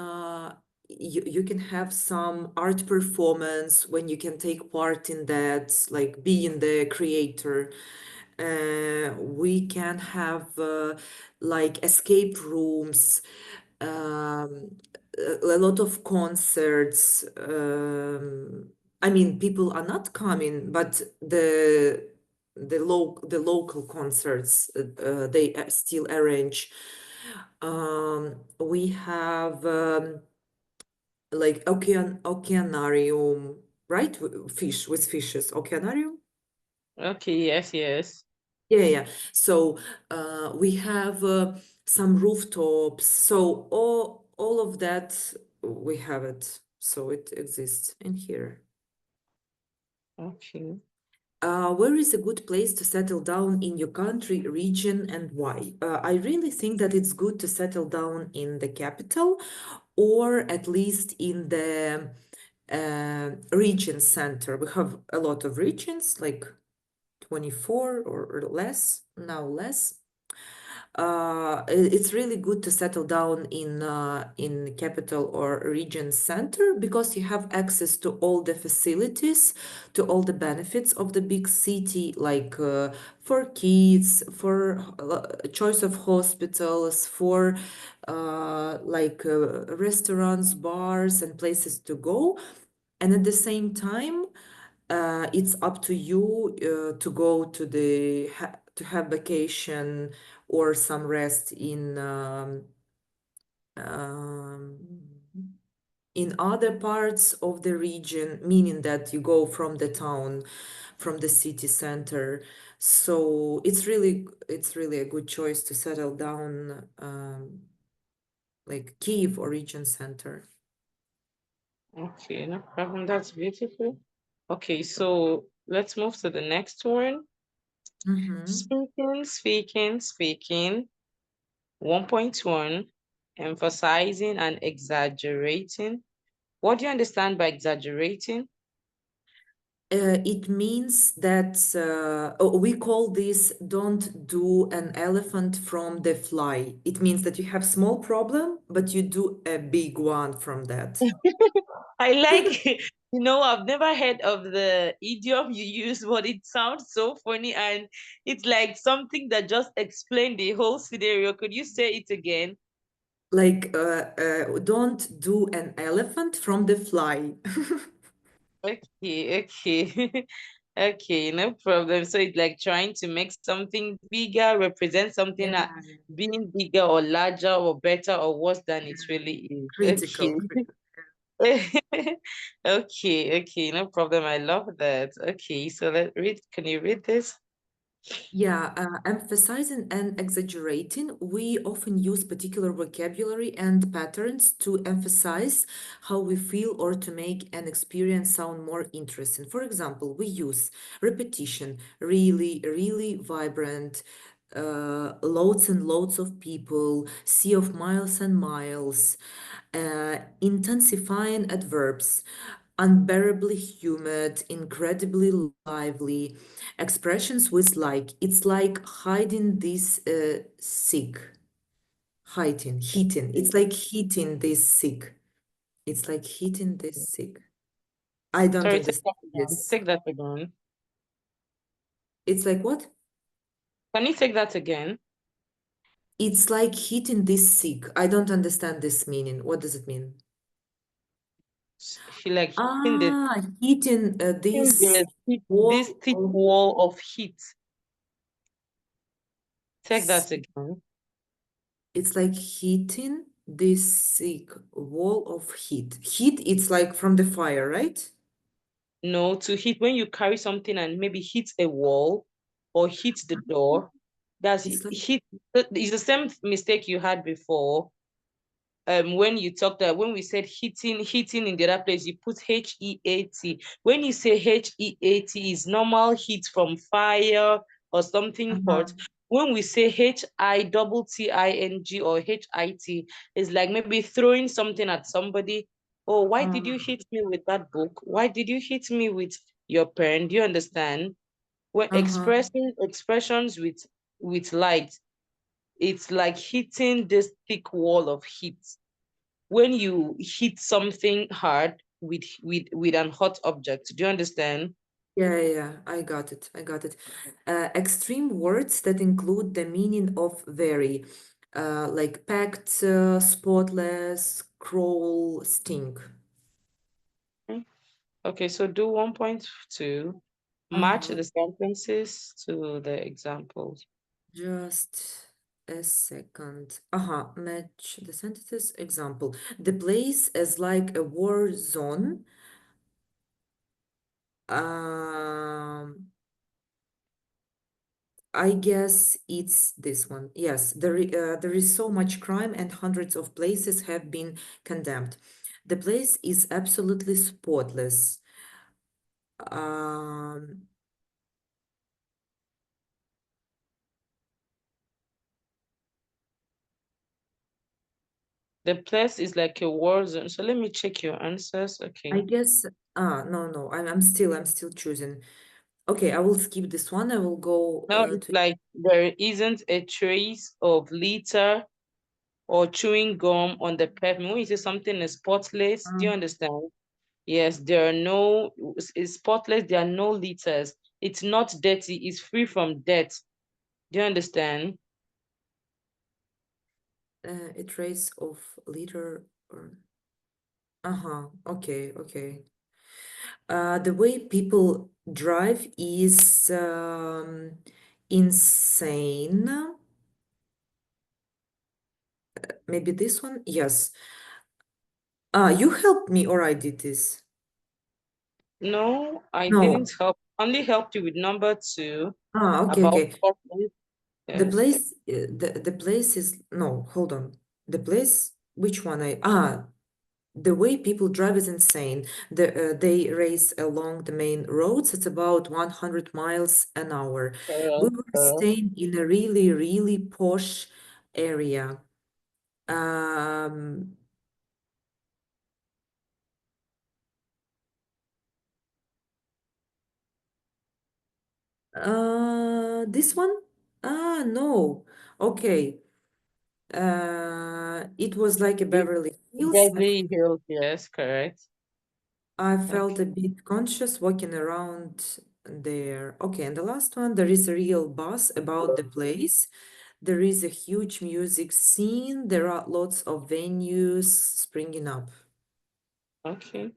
you can have some art performance when you can take part in that, like being the creator. We can have like escape rooms, a lot of concerts. I mean, people are not coming, but the local concerts they still arrange. We have like oceanarium, right? Fish with fishes, oceanarium. Okay, yes, yes. Yeah. So we have some rooftops. So all of that we have it. So it exists in here. Okay. Where is a good place to settle down in your country, region, and why? I really think that it's good to settle down in the capital, or at least in the region center. We have a lot of regions, like 24 or less, now less. It's really good to settle down in capital or region center because you have access to all the facilities, to all the benefits of the big city, like for kids, for choice of hospitals, for like restaurants, bars, and places to go. And at the same time, it's up to you to go to to have vacation or some rest um, in other parts of the region, meaning that you go from the town, from the city center. So it's really a good choice to settle down like Kyiv or region center. Okay, no problem. That's beautiful. Okay, so let's move to the next one. Mm-hmm. Speaking. 1.1, emphasizing and exaggerating. What do you understand by exaggerating? It means that we call this don't do an elephant from the fly. It means that you have small problem, but you do a big one from that. I like, I've never heard of the idiom you use, but it sounds so funny and it's like something that just explained the whole scenario. Could you say it again? Like, don't do an elephant from the fly. Okay. Okay, no problem. So it's like trying to make something bigger, represent something that Yeah, being bigger or larger or better or worse than it really is. critical. Okay, no problem. I love that. Okay, so can you read this? Yeah, emphasizing and exaggerating, we often use particular vocabulary and patterns to emphasize how we feel or to make an experience sound more interesting. For example, we use repetition, really vibrant, loads and loads of people, sea of miles and miles, intensifying adverbs, unbearably humid, incredibly lively, expressions with like, it's like hiding this sick, heating. It's like heating this sick. It's like heating this sick. I don't Sorry, take understand that again. this. Take that again. It's like what? Can you take that again? It's like heating this sick. I don't understand this meaning. What does it mean? She like Heating hitting this this wall thick of, wall of heat. Take s- that again. it's like heating this thick wall of heat. Heat, it's like from the fire, right? No, to hit when you carry something and maybe hit a wall or hit the door. That's It's like, hit. It's the same mistake you had before. When you talked when we said hitting in the other place, you put HEAT. When you say HEAT is normal heat from fire or something hot. When we say HITTING or HIT, is like maybe throwing something at somebody. Oh, why did you hit me with that book? Why did you hit me with your pen? Do you understand? When uh-huh. expressing expressions with light, it's like hitting this thick wall of heat when you hit something hard with an hot object. Do you understand? Yeah, I got it. Extreme words that include the meaning of very, like packed, spotless, crawl, stink. Okay, so do 1.2. Match Uh-huh. the sentences to the examples. Just a second. Match the sentences. Example. The place is like a war zone. Um, I guess it's this one. Yes, there is so much crime and hundreds of places have been condemned. The place is absolutely spotless. Um, The place is like a war zone. So let me check your answers. I Okay. guess, no, I'm still choosing. Okay, I will skip this one. I will go Now it's to, like there isn't a trace of litter or chewing gum on the pavement. When you say something is spotless, do you uh, understand? Yes, there are no, it's spotless, there are no litters. It's not dirty, it's free from dirt. Do you understand? a trace of litter or, okay. The way people drive is insane. Maybe this one? Yes. You helped me or I did this? No, I didn't No. help. Only helped you with number 2 Okay, about okay. spotless. The Yes. place, the place is, no, hold on. The place, which one the way people drive is insane. They race along the main roads. It's about 100 miles an hour. We were Correct. staying in a really, really posh area. Um, this one? No. Okay. It was like a Be- Beverly Hills. Beverly Hills, yes, correct. I Okay. felt a bit conscious walking around there. Okay, and the last one, there is a real buzz about the place. There is a huge music scene. There are lots of venues springing up. Okay.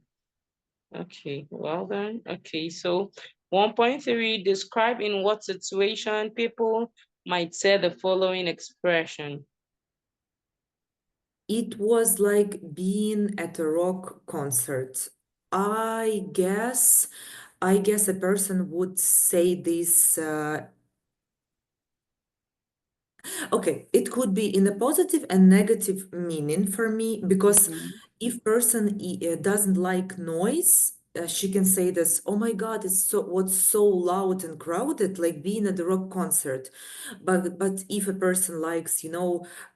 Okay. Well done. Okay. So 1.3, describe in what situation people might say the following expression. It was like being at a rock concert. I guess a person would say this. Okay, it could be in a positive and negative meaning for me because Mhm. if person doesn't like noise, she can say this, oh my God, it's what's so loud and crowded, like being at the rock concert. But if a person likes,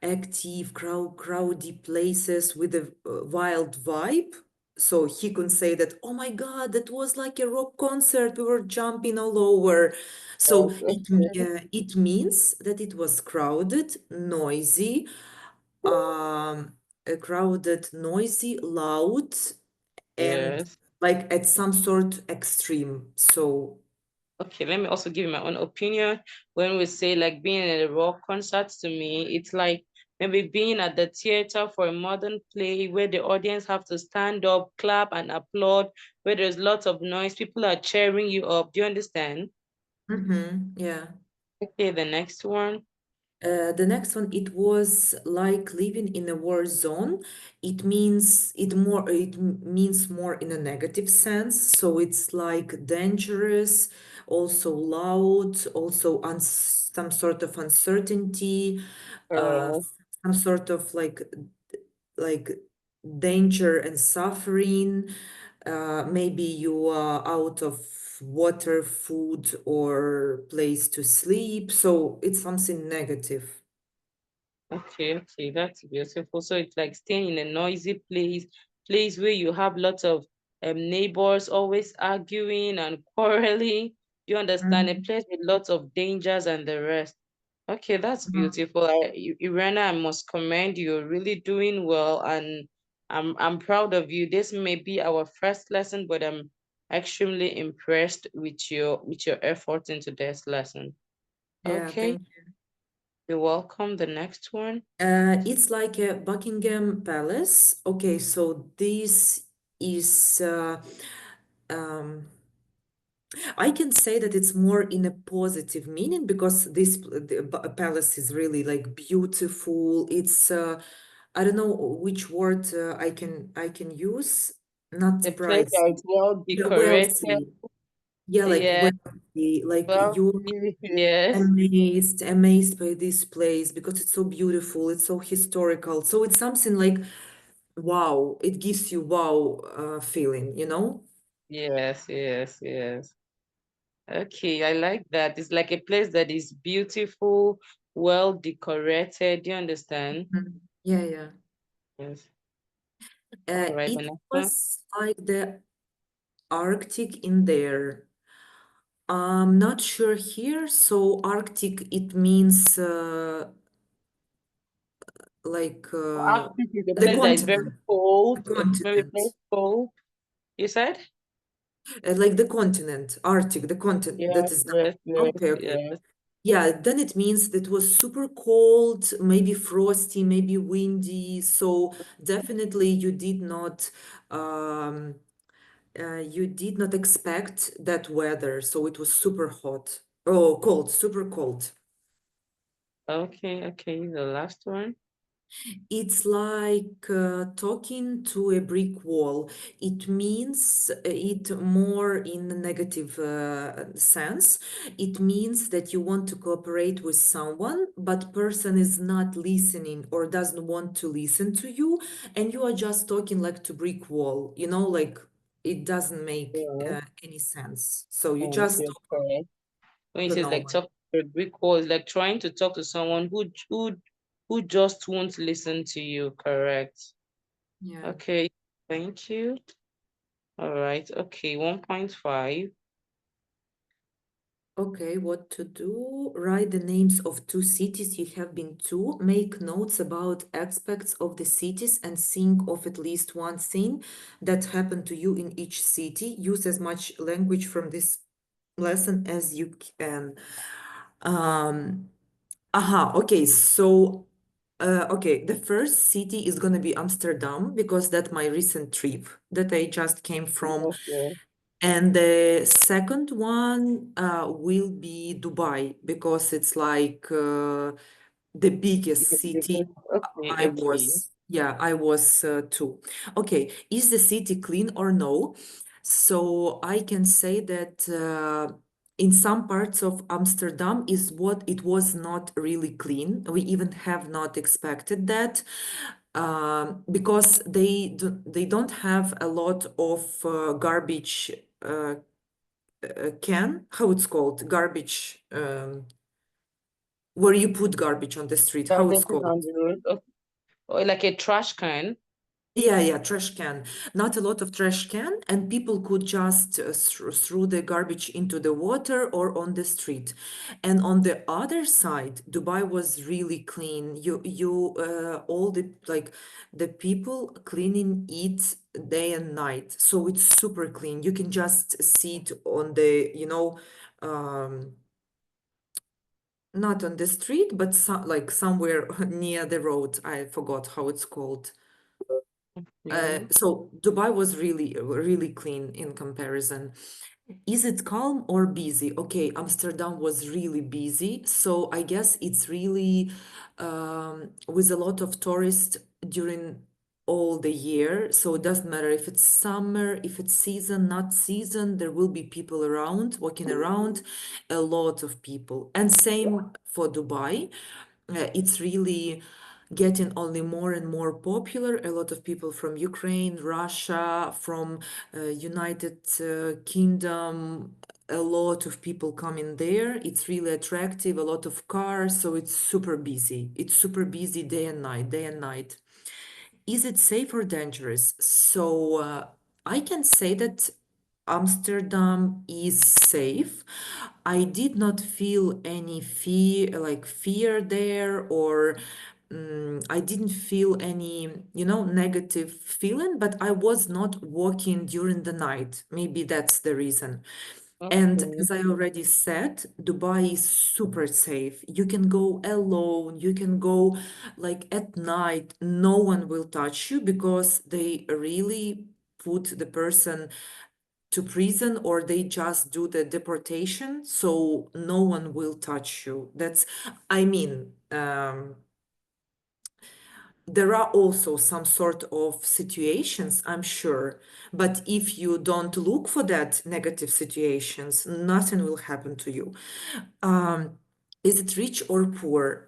active, crowdy places with a wild vibe, so he can say that, oh my God, that was like a rock concert. We were jumping all over. So Okay. it means that it was crowded, noisy, loud, and Yes. like at some sort extreme. So, Okay, let me also give you my own opinion. When we say like being at a rock concert, to me, it's like maybe being at the theater for a modern play where the audience have to stand up, clap, and applaud, where there's lots of noise, people are cheering you up. Do you understand? yeah. Okay, the next one. The next one, it was like living in a war zone. It means more in a negative sense. So it's like dangerous, also loud, also some sort of uncertainty, uh, Uh, some sort of like danger and suffering. Maybe you are out of water, food, or place to sleep. So it's something negative. okay, that's beautiful. So it's like staying in a noisy place where you have lots of neighbors always arguing and quarreling. You understand? A Mhm. place with lots of dangers and the rest. Okay, that's Mhm. beautiful. Irena, I must commend you. You're really doing well, and I'm proud of you. This may be our first lesson, but extremely impressed with your effort into this lesson. Yeah, Okay, thank you. you're welcome. The next one. It's like a Buckingham Palace. Okay, so this is um, I can say that it's more in a positive meaning because the palace is really like beautiful. It's I don't know which word I can use. Not The place surprised. that is well Yeah, decorated. wealthy. Yeah, like Yeah, wealthy. Like you're wealthy. Yes. amazed by this place because it's so beautiful. It's so historical. So it's something like wow. It gives you wow feeling, you know? Yes, yes, yes. Okay, I like that. It's like a place that is beautiful, well decorated. Do you understand? Mhm. Yeah, yeah. Yes. All right, the It next one. was like the Arctic in there. I'm not sure here. So Arctic, it means like Arctic is a the place that is very continent, the cold, very, continent, very cold. You said? like the continent, Arctic, the continent. That Yes, is yes, yes, okay, okay. yes. Yeah, then it means that it was super cold, maybe frosty, maybe windy. So definitely um, you did not expect that weather. So it was super hot. Oh, cold, super cold. Okay, okay, the last one. It's like talking to a brick wall. It means it more in a negative sense. It means that you want to cooperate with someone, but person is not listening or doesn't want to listen to you, and you are just talking like to brick wall. Like it doesn't make Yeah, any sense. So you yes, just you're correct. When it talk to says no like one. talk to a brick wall, it's like trying to talk to someone who just won't listen to you, correct? Yeah. Okay, thank you. All right, okay, 1.5. Okay, what to do? Write the names of two cities you have been to. Make notes about aspects of the cities and think of at least one thing that happened to you in each city. Use as much language from this lesson as you can. Um, okay, so okay, the first city is gonna be Amsterdam because that's my recent trip that I just came from. Yes, yes. And the second one will be Dubai because it's like the biggest city Okay, I okay. was. Yeah, I was too. Okay, is the city clean or no? So I can say that in some parts of Amsterdam is what it was not really clean. We even have not expected that because they don't have a lot of garbage can, how it's called, garbage, where you put garbage on the street, how it's Garden called. on the road. Okay. Or like a trash can. Yeah, trash can. Not a lot of trash can, and people could just throw the garbage into the water or on the street. And on the other side, Dubai was really clean. All the people cleaning it day and night, so it's super clean. You can just see it on not on the street, but like somewhere near the road. I forgot how it's called. Yeah. So Dubai was really, really clean in comparison. Is it calm or busy? Okay, Amsterdam was really busy, so I guess it's really with a lot of tourists during all the year. So it doesn't matter if it's summer, if it's season, not season, there will be people around, walking around, a lot of people. And same for Dubai. It's really getting only more and more popular. A lot of people from Ukraine, Russia, from United Kingdom, a lot of people coming there. It's really attractive, a lot of cars, so it's super busy. It's super busy day and night, day and night. Is it safe or dangerous? So I can say that Amsterdam is safe. I did not feel any fear there or I didn't feel any, negative feeling, but I was not walking during the night. Maybe that's the reason. And Okay. as I already said, Dubai is super safe. You can go alone, you can go like at night, no one will touch you because they really put the person to prison or they just do the deportation, so no one will touch you. I mean, there are also some sort of situations, I'm sure, but if you don't look for that negative situations, nothing will happen to you. Um, is it rich or poor?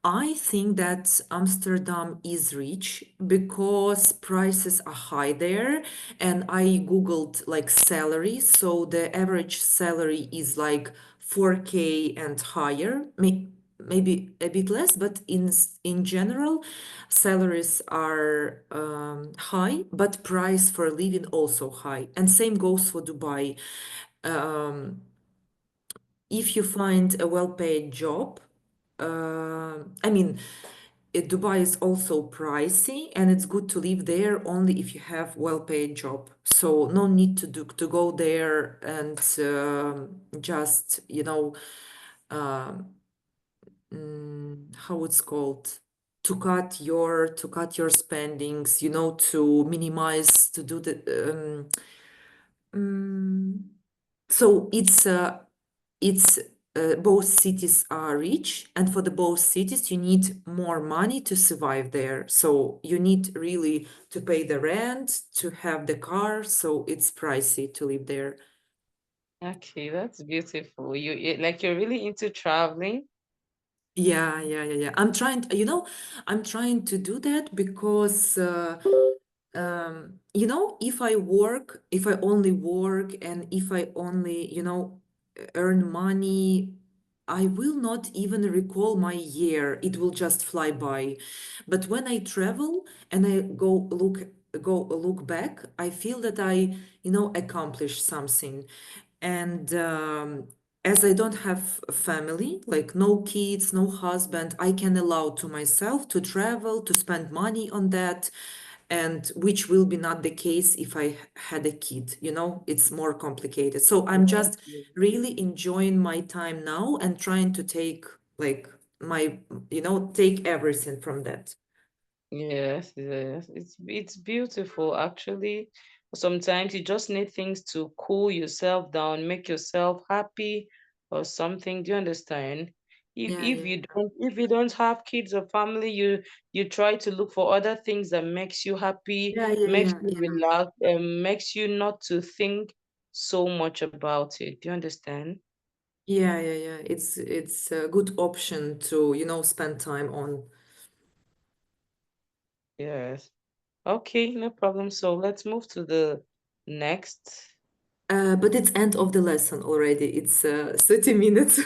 I think that Amsterdam is rich because prices are high there, and I googled like salary, so the average salary is like 4K and higher. Maybe a bit less, but in general, salaries are high, but price for living also high. And same goes for Dubai. Um, if you find a well-paid job, I mean, Dubai is also pricey, and it's good to live there only if you have well-paid job. So no need to go there and just um, how it's called, to cut your spendings, to minimize, to do the so it's both cities are rich, and for the both cities you need more money to survive there. So you need really to pay the rent, to have the car, so it's pricey to live there. Okay, that's beautiful. Like you're really into traveling. Yeah. I'm trying to do that because if I only work and if I only, earn money, I will not even recall my year. It will just fly by. But when I travel and I go look back, I feel that I, accomplished something. And as I don't have a family, like no kids, no husband, I can allow to myself to travel, to spend money on that, and which will be not the case if I had a kid, it's more complicated. So I'm Yes, just really enjoying my time now and trying to take like take everything from that. yes. It's beautiful actually. Sometimes you just need things to cool yourself down, make yourself happy or something. Do you understand? If Yeah, if yeah, you don't have kids or family, you try to look for other things that makes you happy, yeah, yeah, makes yeah, you yeah. relax, makes you not to think so much about it. Do you understand? Yeah. It's a good option to, spend time on. Yes. Okay, no problem. So let's move to the next. But it's end of the lesson already. It's 30 minutes.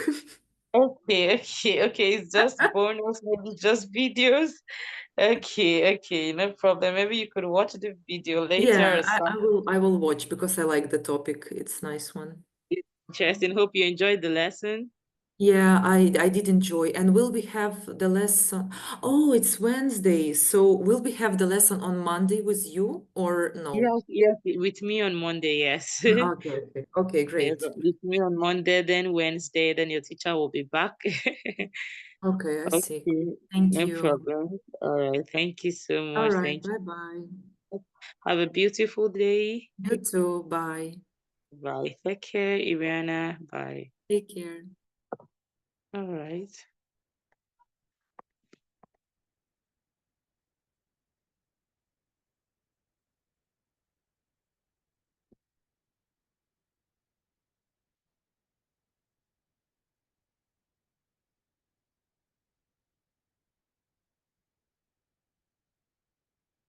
Okay. It's just bonus, maybe just videos. Okay, no problem. Maybe you could watch the video later Yeah, or something. I will watch because I like the topic. It's nice one. Interesting. Hope you enjoyed the lesson. Yeah, I did enjoy. And will we have the lesson? Oh, it's Wednesday. So will we have the lesson on Monday with you or no? Yes, with me on Monday, yes. Okay. Okay, Yes, great. with me on Monday, then Wednesday, then your teacher will be back. Okay, I see. Okay, Thank no you. problem. All right. Thank you so All much. right, Thank bye-bye. you. Have a beautiful day. You too. Bye. Bye. Take care, Iriana. Bye. Take care. All right.